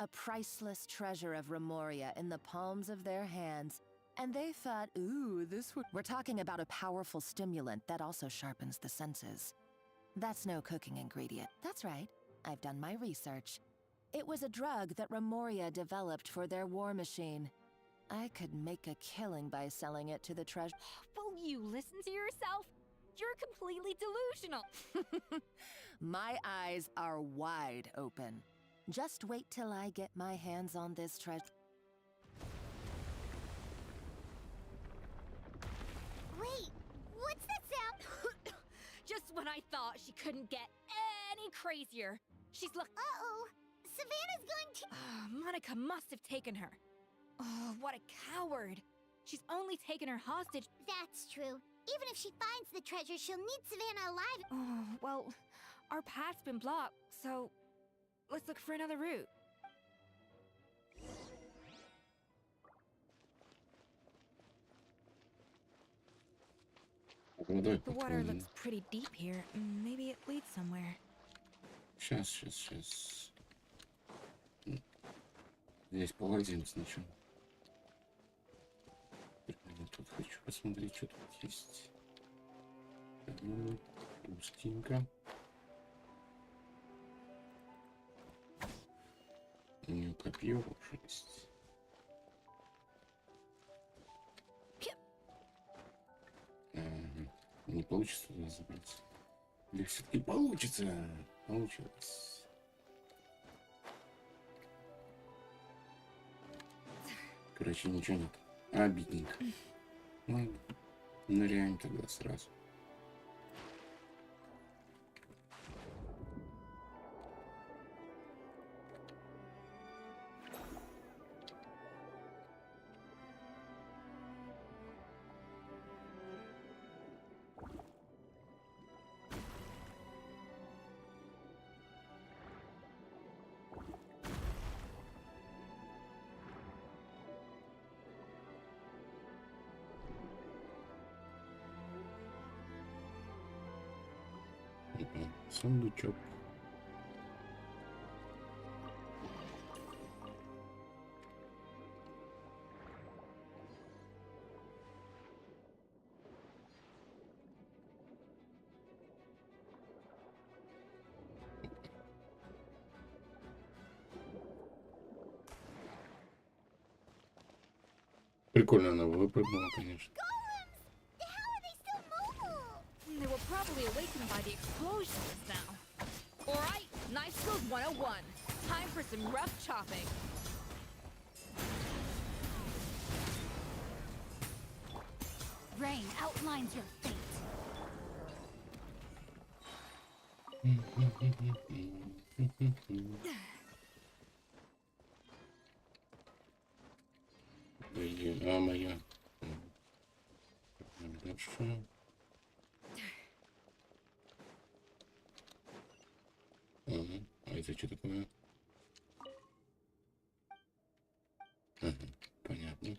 A priceless treasure of Remoria in the palms of their hands. And they thought, ooh, this would... We're talking about a powerful stimulant that also sharpens the senses. That's no cooking ingredient. That's right. I've done my research. It was a drug that Remoria developed for their war machine. I could make a killing by selling it to the treasure... Will you listen to yourself? You're completely delusional. My eyes are wide open. Just wait till I get my hands on this treasure. Wait, what's that sound? Just when I thought she couldn't get any crazier, she's Uh-oh, Savannah's going to... Monica must have taken her. Oh, what a coward. She's only taken her hostage. That's true. Even if she finds the treasure, she'll need Savannah alive. Oh, well, our path's been blocked, so let's look for another route. Водой The water попробуем. looks pretty deep here. Maybe it leads somewhere. Сейчас. Здесь полазим сначала. Я тут хочу посмотреть, что тут есть. Ну, пустенько. У нее копье уже есть. Не получится туда забраться. Или все-таки получится? Получилось. Короче, ничего нет. Обидненько. Ладно. Ныряем тогда сразу. Сундучок. Прикольно она выпрыгнула, конечно. They were probably awakened by the explosion just now. Alright, Knife Skills 101. Time for some rough chopping. Rain outlines your fate. А моя. Дальше. Ага. А это что такое? Ага, понятно.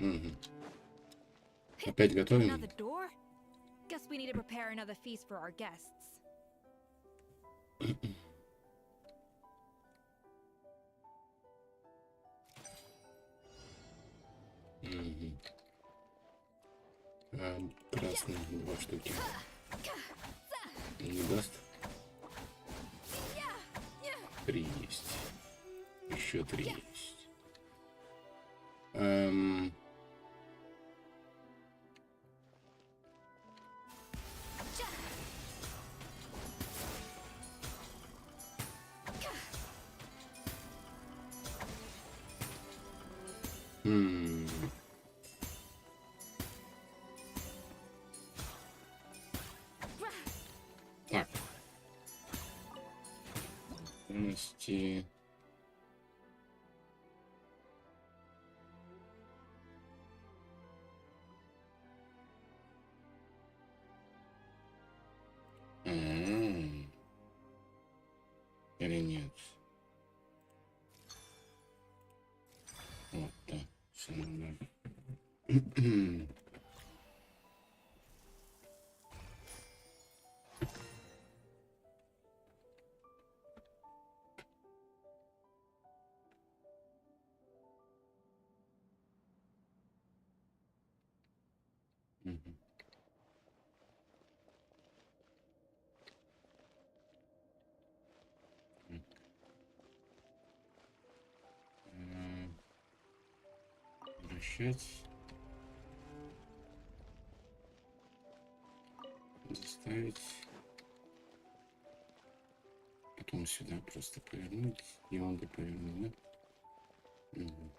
Угу. Опять готовим? Another door? Guess we need to prepare another feast for our guests. Красные 2 штуки. Не даст? 3 есть. Еще 3 есть. Так. Ценности. Или нет? Вот, да. Все нормально. Вращать. Заставить. Потом сюда просто повернуть. И он повернуть, да? Угу.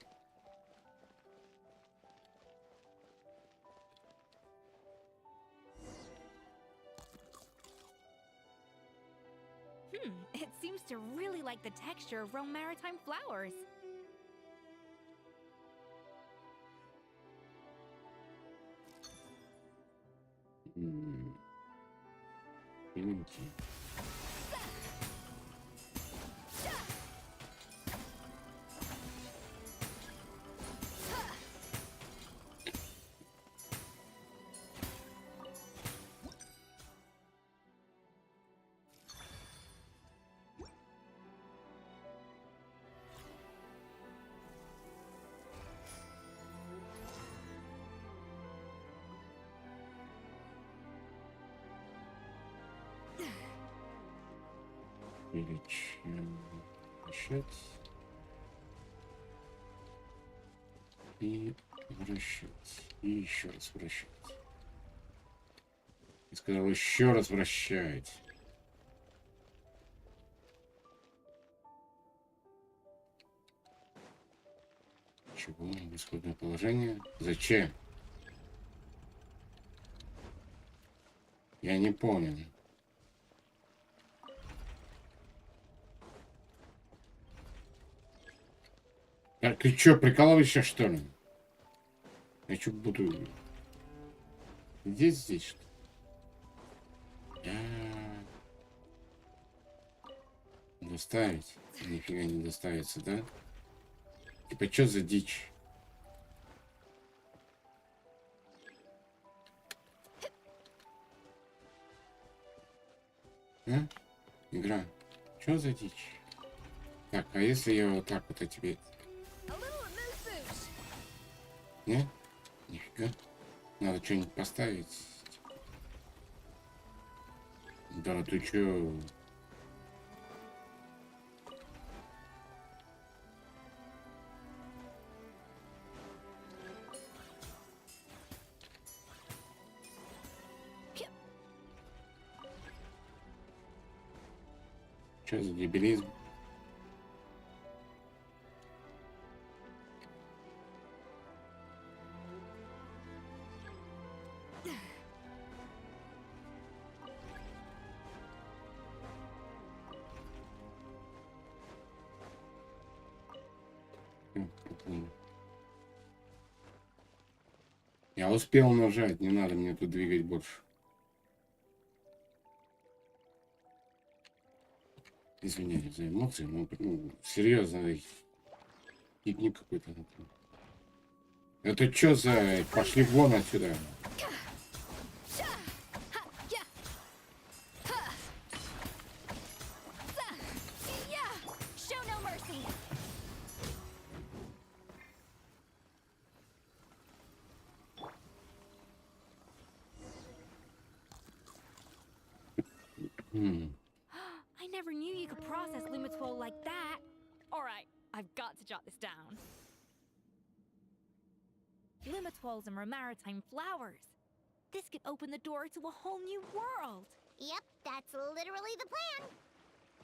It seems to really like the texture of Rome maritime flowers. Пеленки. Или чем вращать. И вращать. И еще раз вращать. Я сказал еще раз вращать. Чего? Исходное положение. Зачем? Я не понял. А ты чё, прикалываешься, что ли? Я чё буду... Здесь, что ли? Доставить? Нифига не доставится, да? Типа, чё за дичь? А? Игра. Чё за дичь? Так, а если я вот так вот тебе... Нет? Нифига. Надо что-нибудь поставить. Да, ты чё? Чё за дебилизм? Я успел нажать, не надо мне тут двигать больше. Извиняюсь за эмоции, но серьезно, гипник какой-то. Это что за... Пошли вон отсюда. I never knew you could process Lumitwol like that. Alright, I've got to jot this down. Lumitwols and maritime flowers. This could open the door to a whole new world. Yep, that's literally the plan.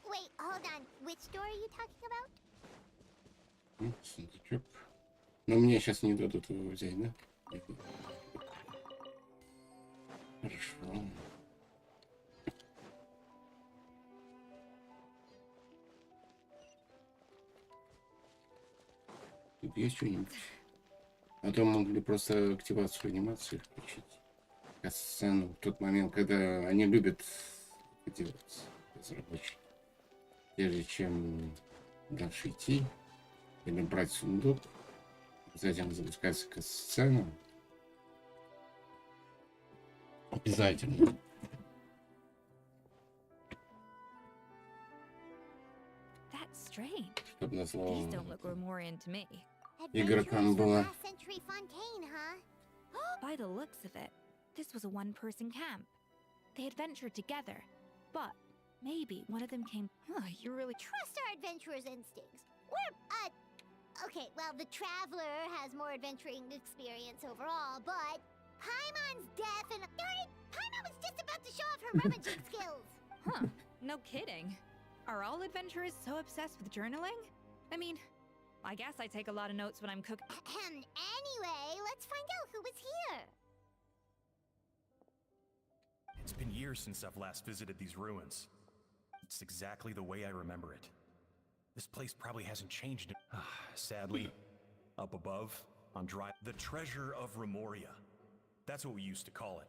Wait, hold on. Which door are you talking about? Сундучок. Но мне сейчас не дадут его взять, да? Хорошо. Тут есть что-нибудь? А то могли просто активацию анимации включить. Сцену в тот момент, когда они любят это делать, разработчики. Прежде чем дальше идти, или брать сундук, затем запускается сцена. Обязательно. That's strange. Чтобы на слово These don't look Romorian to me. игрокам было. Century Fontaine, huh? By the looks of it, this was a one-person camp. They adventured together, but maybe one of them came... Oh, you really trust our adventurer's instincts. Okay, well, the traveler has more adventuring experience overall, but Paimon's deaf and... Darn it! Paimon was just about to show off her rummaging skills! Huh, no kidding. Are all adventurers so obsessed with journaling? I mean, I guess I take a lot of notes when I'm cooking. Anyway, let's find out who was here. It's been years since I've last visited these ruins. It's exactly the way I remember it. This place probably hasn't changed. Sadly, up above, on dry... The treasure of Remoria. That's what we used to call it.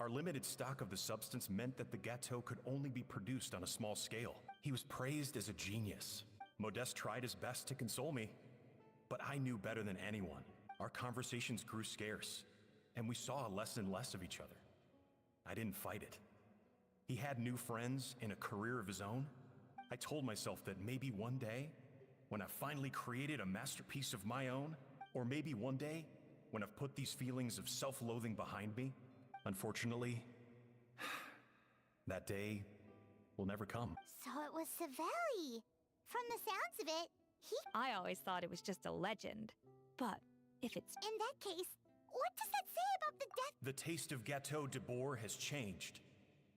Our limited stock of the substance meant that the gâteau could only be produced on a small scale. He was praised as a genius. Modeste tried his best to console me, but I knew better than anyone. Our conversations grew scarce, and we saw less and less of each other. I didn't fight it. He had new friends and a career of his own. I told myself that maybe one day, when I've finally created a masterpiece of my own, or maybe one day, when I've put these feelings of self-loathing behind me, unfortunately, that day will never come. So it was Savelli. From the sounds of it, he... I always thought it was just a legend. But if it's... In that case, what does that say about the death? The taste of Gâteau de Bourg has changed.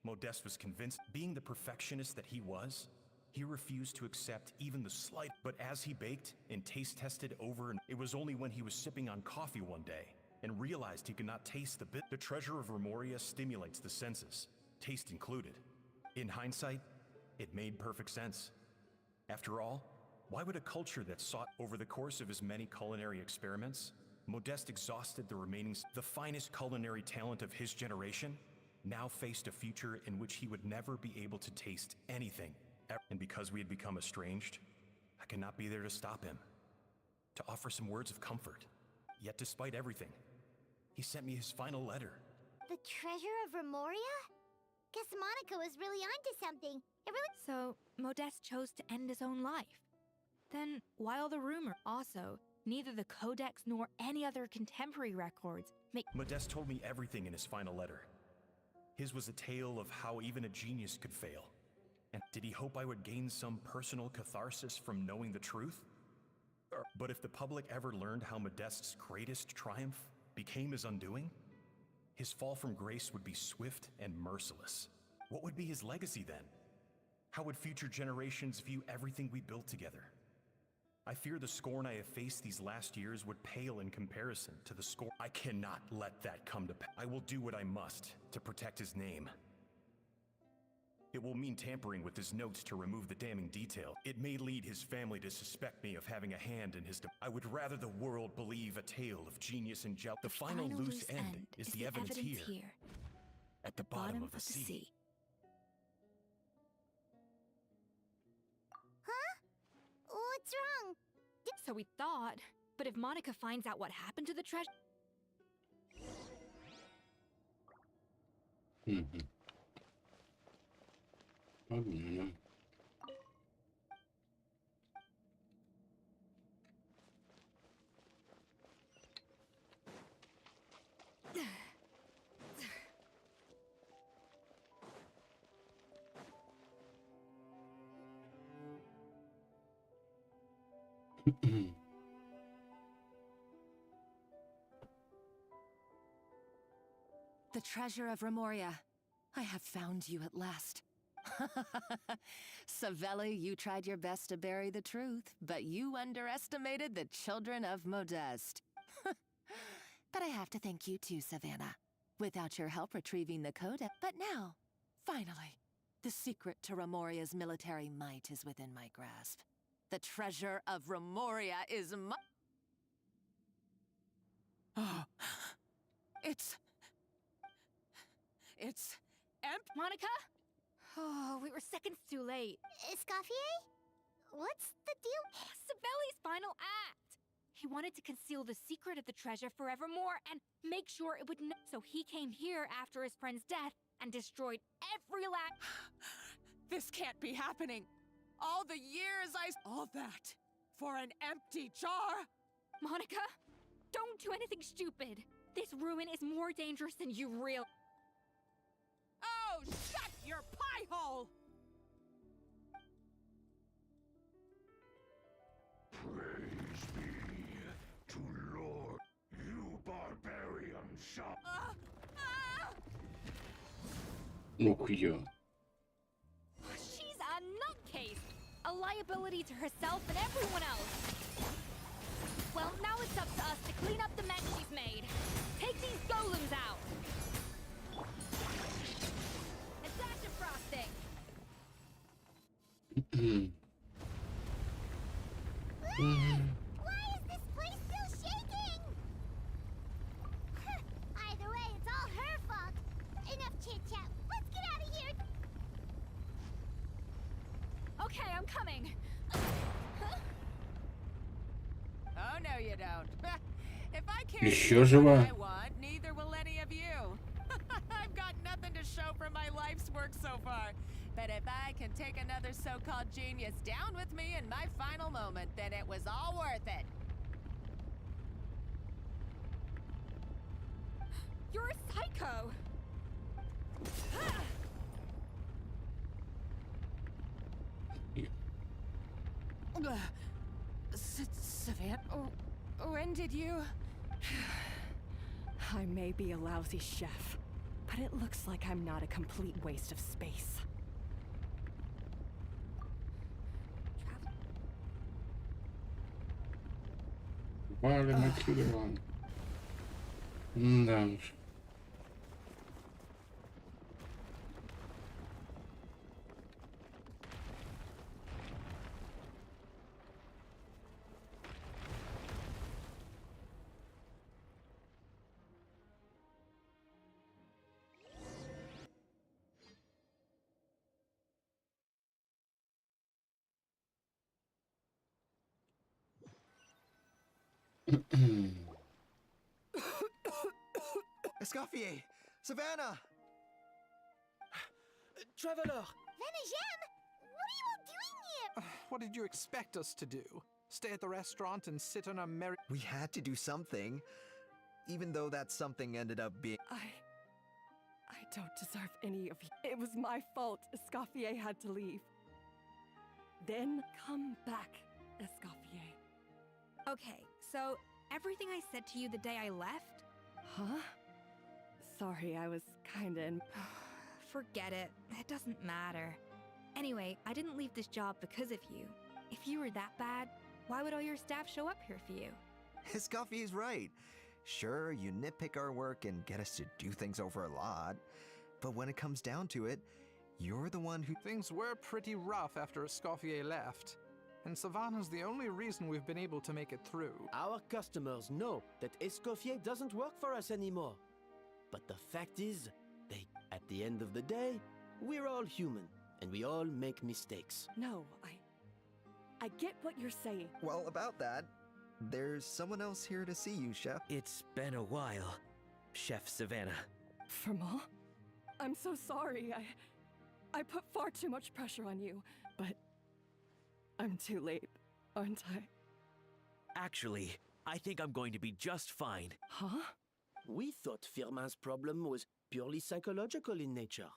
Modeste was convinced, being the perfectionist that he was, he refused to accept even the slight. But as he baked and taste tested over, and it was only when he was sipping on coffee one day and realized he could not taste the bit. The treasure of Remoria stimulates the senses, taste included. In hindsight, it made perfect sense. After all, why would a culture that sought over the course of his many culinary experiments, Modeste exhausted the remaining, the finest culinary talent of his generation, now faced a future in which he would never be able to taste anything. And because we had become estranged, I could not be there to stop him, to offer some words of comfort. Yet despite everything, he sent me his final letter. The treasure of Remoria? Guess Monica was really onto something. It really... So, Modeste chose to end his own life. Then, why all the rumor? Also, neither the Codex nor any other contemporary records make... Modeste told me everything in his final letter. His was a tale of how even a genius could fail. And did he hope I would gain some personal catharsis from knowing the truth? But if the public ever learned how Modeste's greatest triumph became his undoing, his fall from grace would be swift and merciless. What would be his legacy then? How would future generations view everything we built together? I fear the scorn I have faced these last years would pale in comparison to the scorn. I cannot let that come to pass. I will do what I must to protect his name. It will mean tampering with his notes to remove the damning detail. It may lead his family to suspect me of having a hand in his... I would rather the world believe a tale of genius and jealousy. The final loose end is the evidence here, at the bottom of the sea. Huh? What's wrong? So we thought, but if Monica finds out what happened to the treasure... Ладно. The treasure of Remoria. I have found you at last. Savelli, you tried your best to bury the truth, but you underestimated the children of Modeste. But I have to thank you too, Savannah. Without your help retrieving the codex. But now, finally, the secret to Remoria's military might is within my grasp. The treasure of Remoria is my... Oh, it's Monica? Oh, we were seconds too late. Escoffier? What's the deal? Savelli's final act! He wanted to conceal the secret of the treasure forevermore and make sure it would so he came here after his friend's death and destroyed every last... This can't be happening! All the years all that for an empty jar? Monica, don't do anything stupid. This ruin is more dangerous than you realize. Oh, shut your pie hole! Praise be to Lord, you barbarian shop. Ух, я. She's a nutcase! A liability to herself and everyone else. Well, now it's up to us to clean up the mess she's made. Take these golems out! A dash of frosting! Why is this place still shaking? Either way, it's all her fault. Enough chit-chat. Let's get out of here. Okay, I'm coming. Oh, no, you don't. If I can't Еще do жива? what I want, neither will any of you. I've got nothing to show for my life's work so far. But if I can take another so-called genius down with me in my final moment, then it was all worth it. You're a psycho! Savannah, when did you... I may be a lousy chef, but it looks like I'm not a complete waste of space. Валим отсюда, ладно. Да уж. Escoffier! Savannah! Traveler! Venejem! What are you all doing here? What did you expect us to do? Stay at the restaurant and sit on a merry... We had to do something, even though that something ended up being... I don't deserve any of you. It was my fault Escoffier had to leave. Then come back, Escoffier. Okay, so everything I said to you the day I left? Huh? Sorry, I was kinda in... Forget it. It doesn't matter. Anyway, I didn't leave this job because of you. If you were that bad, why would all your staff show up here for you? Escoffier's right. Sure, you nitpick our work and get us to do things over a lot, but when it comes down to it, you're the one who... Things were pretty rough after Escoffier left, and Savannah's the only reason we've been able to make it through. Our customers know that Escoffier doesn't work for us anymore. But the fact is, at the end of the day, we're all human, and we all make mistakes. No, I get what you're saying. Well, about that, there's someone else here to see you, Chef. It's been a while, Chef Savannah. Firmal? I'm so sorry. I put far too much pressure on you, but I'm too late, aren't I? Actually, I think I'm going to be just fine. Huh? We thought Firmin's problem was purely psychological in nature.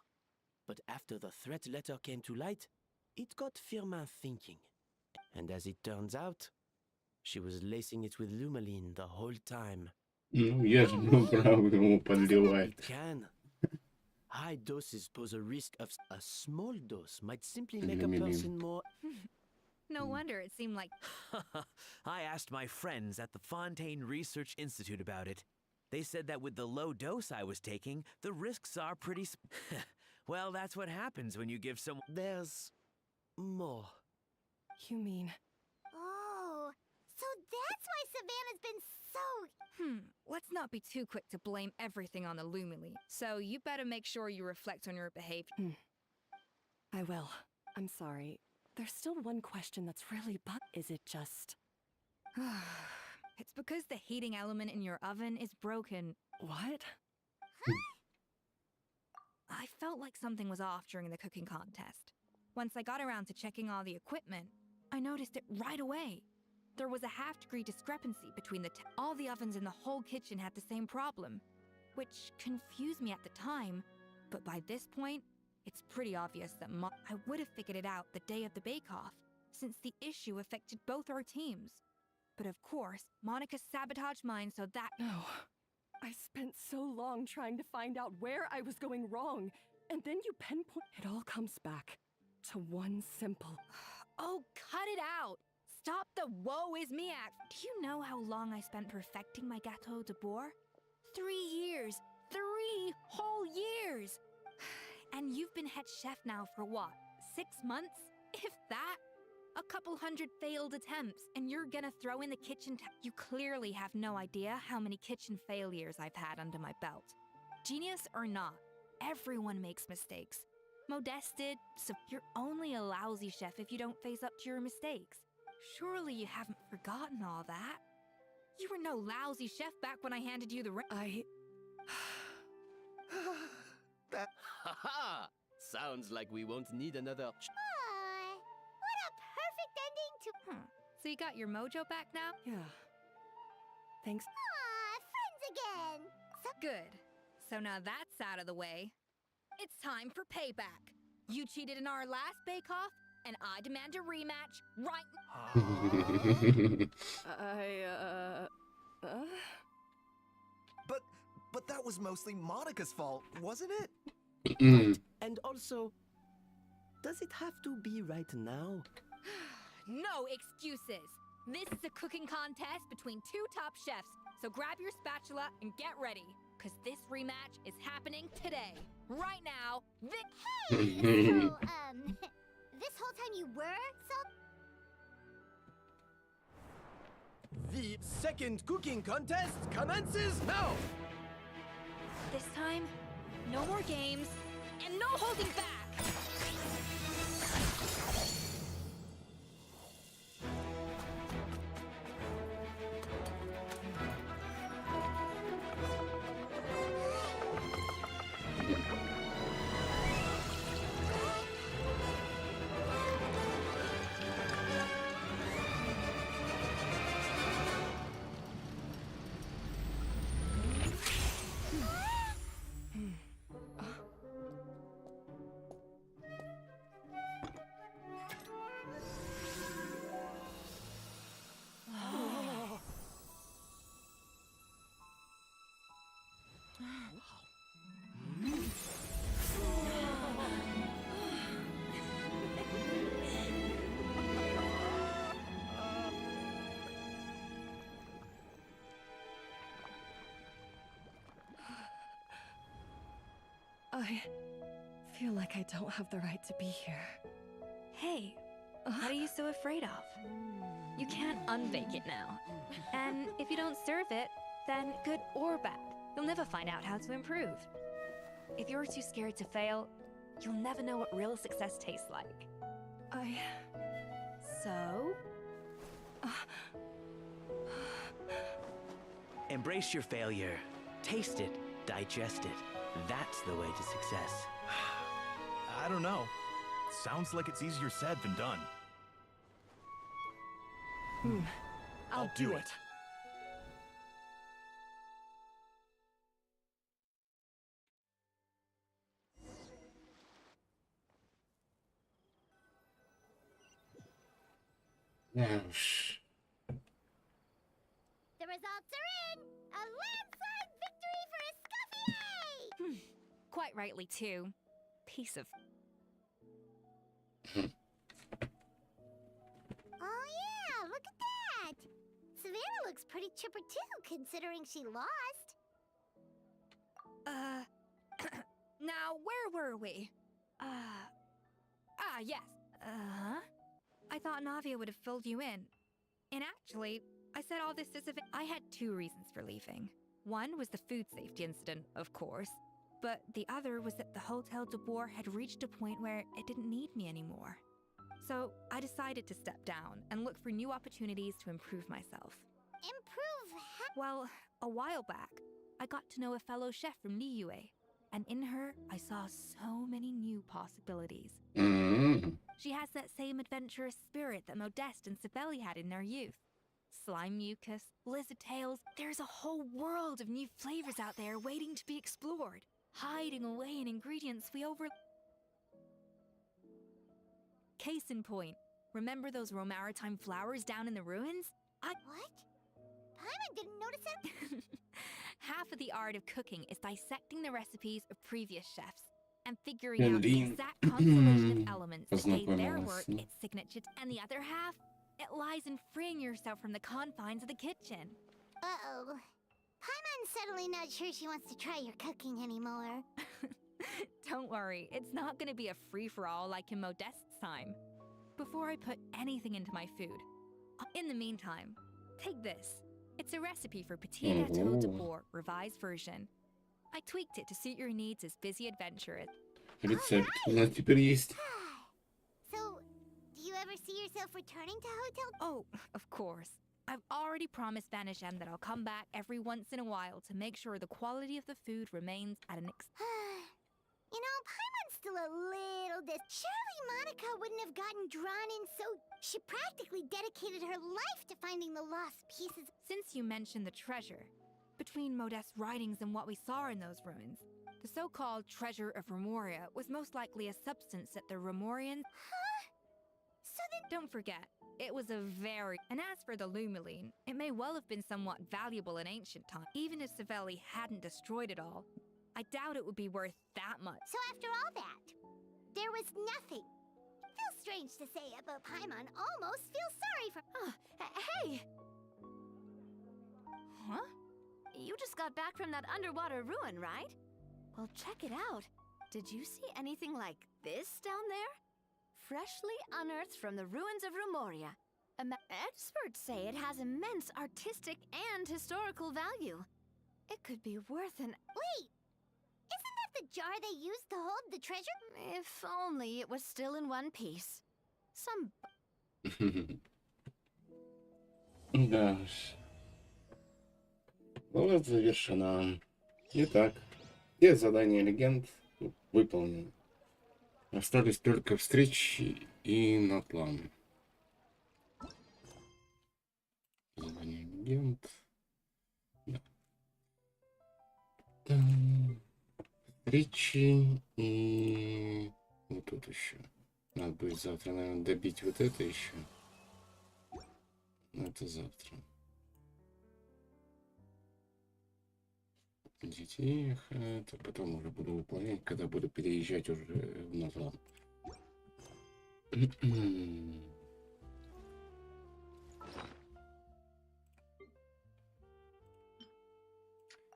But after the threat letter came to light, it got Firmin thinking. And as it turns out, she was lacing it with Lumaline the whole time. Ну, я же был прав, ему подливать. It can. High doses pose a risk of... A small dose might simply make a person more... No wonder it seemed like... I asked my friends at the Fontaine Research Institute about it. They said that with the low dose I was taking, the risks are pretty... Well, that's what happens when you give someone... There's... more. You mean... Oh, so that's why Savannah's been so... Let's not be too quick to blame everything on the Lumily. So you better make sure you reflect on your behavior. I will. I'm sorry. There's still one question that's really Is it just... It's because the heating element in your oven is broken. What? I felt like something was off during the cooking contest. Once I got around to checking all the equipment, I noticed it right away. There was a half-degree discrepancy between all the ovens in the whole kitchen had the same problem, which confused me at the time, but by this point, it's pretty obvious that I would have figured it out the day of the bake-off, since the issue affected both our teams. But of course, Monica sabotaged mine so that... No. I spent so long trying to find out where I was going wrong, and then you pinpoint... It all comes back to one simple... Oh, cut it out! Stop the woe is me act! Do you know how long I spent perfecting my gâteau de bourg? 3 years! 3 whole years! And you've been head chef now for what? 6 months? If that? A couple hundred failed attempts, and you're gonna throw in the kitchen You clearly have no idea how many kitchen failures I've had under my belt. Genius or not, everyone makes mistakes. Modeste did, so you're only a lousy chef if you don't face up to your mistakes. Surely you haven't forgotten all that. You were no lousy chef back when I handed you the ring. That... Haha! Sounds like we won't need another... What a perfect ending to... So you got your mojo back now? Yeah. Thanks. Friends again! Good. So now that's out of the way. It's time for payback. You cheated in our last bake-off, and I demand a rematch right But that was mostly Monica's fault, wasn't it? And also, does it have to be right now? No excuses. This is a cooking contest between two top chefs, so grab your spatula and get ready, because this rematch is happening today. Right now, Hey, so, this whole time you were so... The second cooking contest commences now! This time, no more games, and no holding back! I feel like I don't have the right to be here. Hey, what are you so afraid of? You can't unbake it now. And if you don't serve it, then good or bad, you'll never find out how to improve. If you're too scared to fail, you'll never know what real success tastes like. So? Embrace your failure. Taste it. Digest it. That's the way to success. I don't know. Sounds like it's easier said than done. I'll do it. Yes. The results are in! A landslide victory for Escoffier! Quite rightly, too. Piece of... Oh yeah, look at that! Savannah looks pretty chipper too, considering she lost. Now, where were we? Yes. I thought Navia would have filled you in. And actually, I said all this as if I had two reasons for leaving. One was the food safety incident, of course. But the other was that the Hotel de Boer had reached a point where it didn't need me anymore. So I decided to step down and look for new opportunities to improve myself. Improve how? Well, a while back, I got to know a fellow chef from Liyue, and in her, I saw so many new possibilities. She has that same adventurous spirit that Modeste and Sibeli had in their youth. Slime mucus, lizard tails, there's a whole world of new flavors out there waiting to be explored, hiding away in ingredients we Case in point, remember those Romaritime flowers down in the ruins? What? Paimon didn't notice that? Half of the art of cooking is dissecting the recipes of previous chefs and figuring out the exact constellation of elements that gave their work its signature, and the other half, it lies in freeing yourself from the confines of the kitchen. Uh-oh. Paimon's suddenly not sure she wants to try your cooking anymore. Don't worry, it's not gonna be a free-for-all like in Modeste's time. Before I put anything into my food. In the meantime, take this. It's a recipe for Petit Gâteau de Boer, revised version. I tweaked it to suit your needs as busy adventurers. Рецепт у нас теперь есть. So, do you ever see yourself returning to Hotel? Oh, of course. I've already promised Vanishem that I'll come back every once in a while to make sure the quality of the food remains at an You know, Paimon's still a little Surely Monica wouldn't have gotten drawn in so... She practically dedicated her life to finding the lost pieces. Since you mentioned the treasure, between Modeste's writings and what we saw in those ruins, the so-called treasure of Remoria was most likely a substance that the Remorians... Huh? Don't forget, it was a very... And as for the Lumiline, it may well have been somewhat valuable in ancient times. Even if Savelli hadn't destroyed it all, I doubt it would be worth that much. So after all that, there was nothing. Feels strange to say it, but Paimon almost feels sorry for... Hey! Huh? You just got back from that underwater ruin, right? Well, check it out. Did you see anything like this down there? Freshly unearthed from the ruins of Rumoria. Experts say it has immense artistic and historical value. It could be worth an... Wait! Isn't that the jar they used to hold the treasure? If only it was still in one piece. Some... Да уж. Вот завершена. Итак, все задания легенд выполнены. Остались только встречи и натлан. Задание легенд. Да. Там встречи и вот тут еще. Надо будет завтра, наверное, добить вот это еще. Но это завтра. Детей, это потом уже буду выполнять, когда буду переезжать уже в Натлан.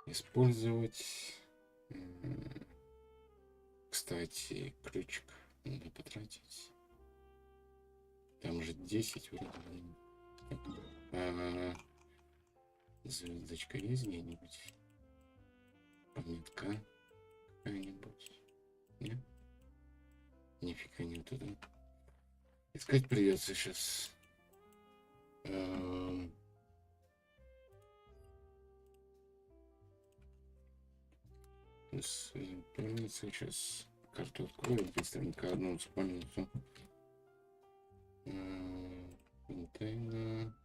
Использовать, кстати, ключик надо потратить. Там же 10 вроде. Звездочка есть где-нибудь? Пометка какая-нибудь? Нет? Нифига нету, да? Искать придется сейчас. Спальница сейчас. Карту открою, быстренько одну спальницу. Фонтейна.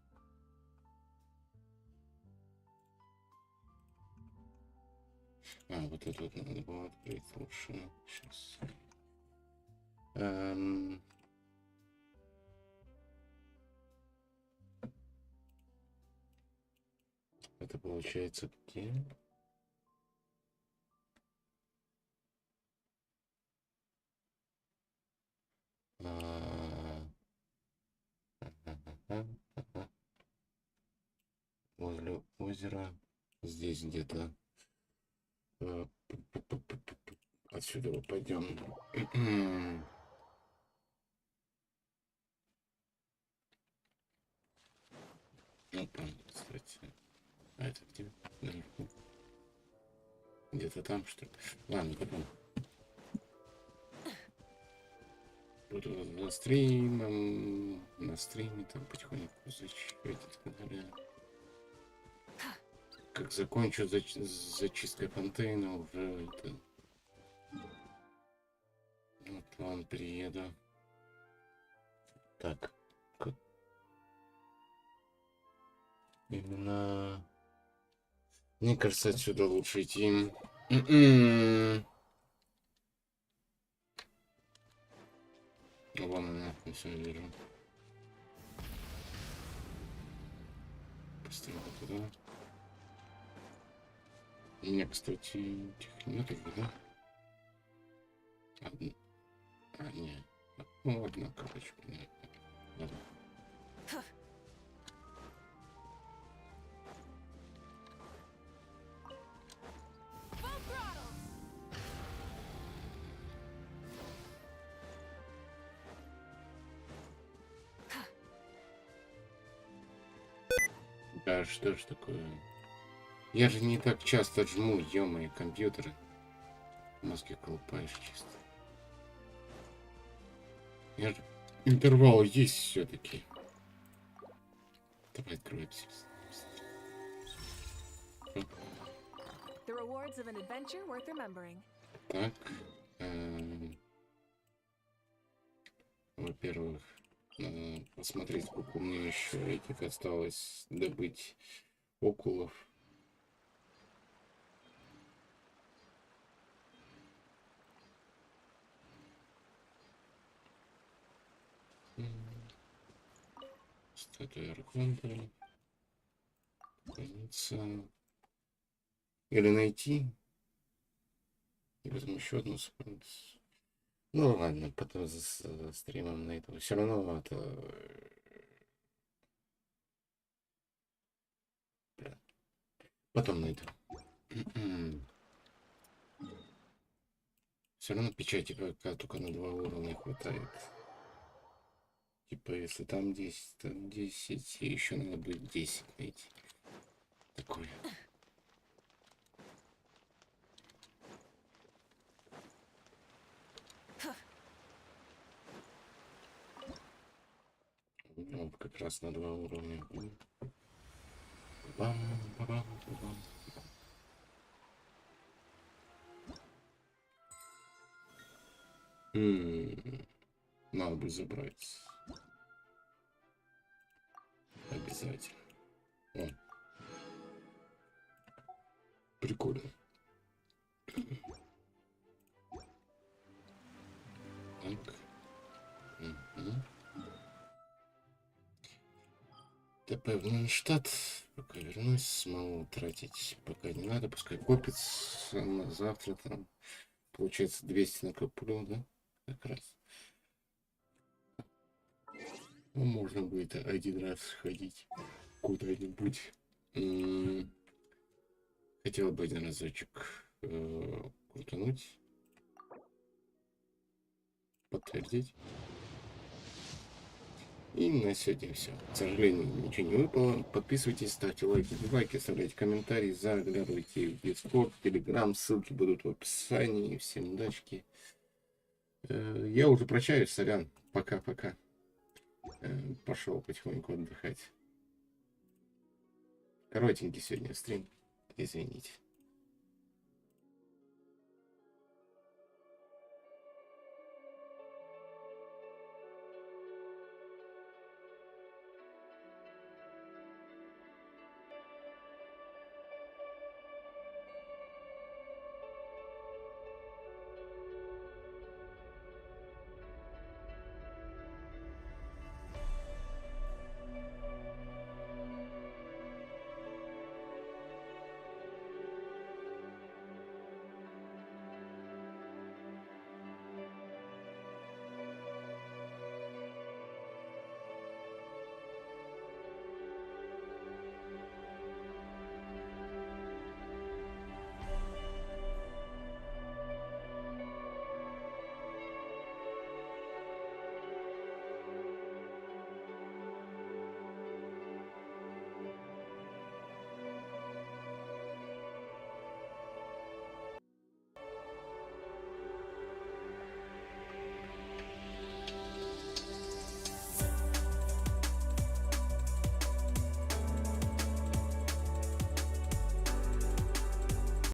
Вот это вот надо было открыть лучше. Сейчас. Это получается где? Возле озера. Здесь где-то. Отсюда мы пойдем. Вот там, кстати. А это где? Наверху. Где-то там, что ли? Ладно, потом. Буду за стримом. На стриме там потихоньку зачищать каналы. Как закончу зачисткой фонтейна, уже это... Вот ладно, приеду. Так. Именно... Мне кажется, отсюда лучше идти. Ладно, нахуй, все вижу. Поставлю туда. У меня, кстати, этих нету, да? Одна. Нет. Ну, одна коробочка. Ладно. Да, что ж такое? Я же не так часто жму, ё-моё, компьютеры. Мозги колупаешь чисто. Я же... Интервал есть все-таки. Давай откроемся. The rewards of an adventure worth remembering. Так. Во-первых, надо посмотреть, сколько у меня еще этих осталось добыть окулов. статуя Архонта. Поклониться. Или найти. И возьму еще одну страницу. Ну ладно, потом за стримом на это. Все равно это... Бля. Потом найду. Все равно печати пока только на 2 уровня хватает. Типа, если там 10, там 10, и еще надо будет 10 найти. Такое. Ну, как раз на 2 уровня. Бам, бам, бам. Надо будет забрать. Обязательно. О. Прикольно. Так. ТП в Нанштадт. Пока вернусь, мало тратить пока не надо. Пускай копится на завтра там. Получается 200 накоплю, да? Как раз. Ну, можно будет один раз сходить куда-нибудь. Хотел бы один разочек крутануть. Подтвердить. И на сегодня все. К сожалению, ничего не выпало. Подписывайтесь, ставьте лайки, дизлайки, оставляйте комментарии, заглядывайте в Discord, Telegram, ссылки будут в описании. Всем удачки. Я уже прощаюсь, сорян. Пока-пока. Пошел потихоньку отдыхать. Коротенький сегодня стрим. Извините.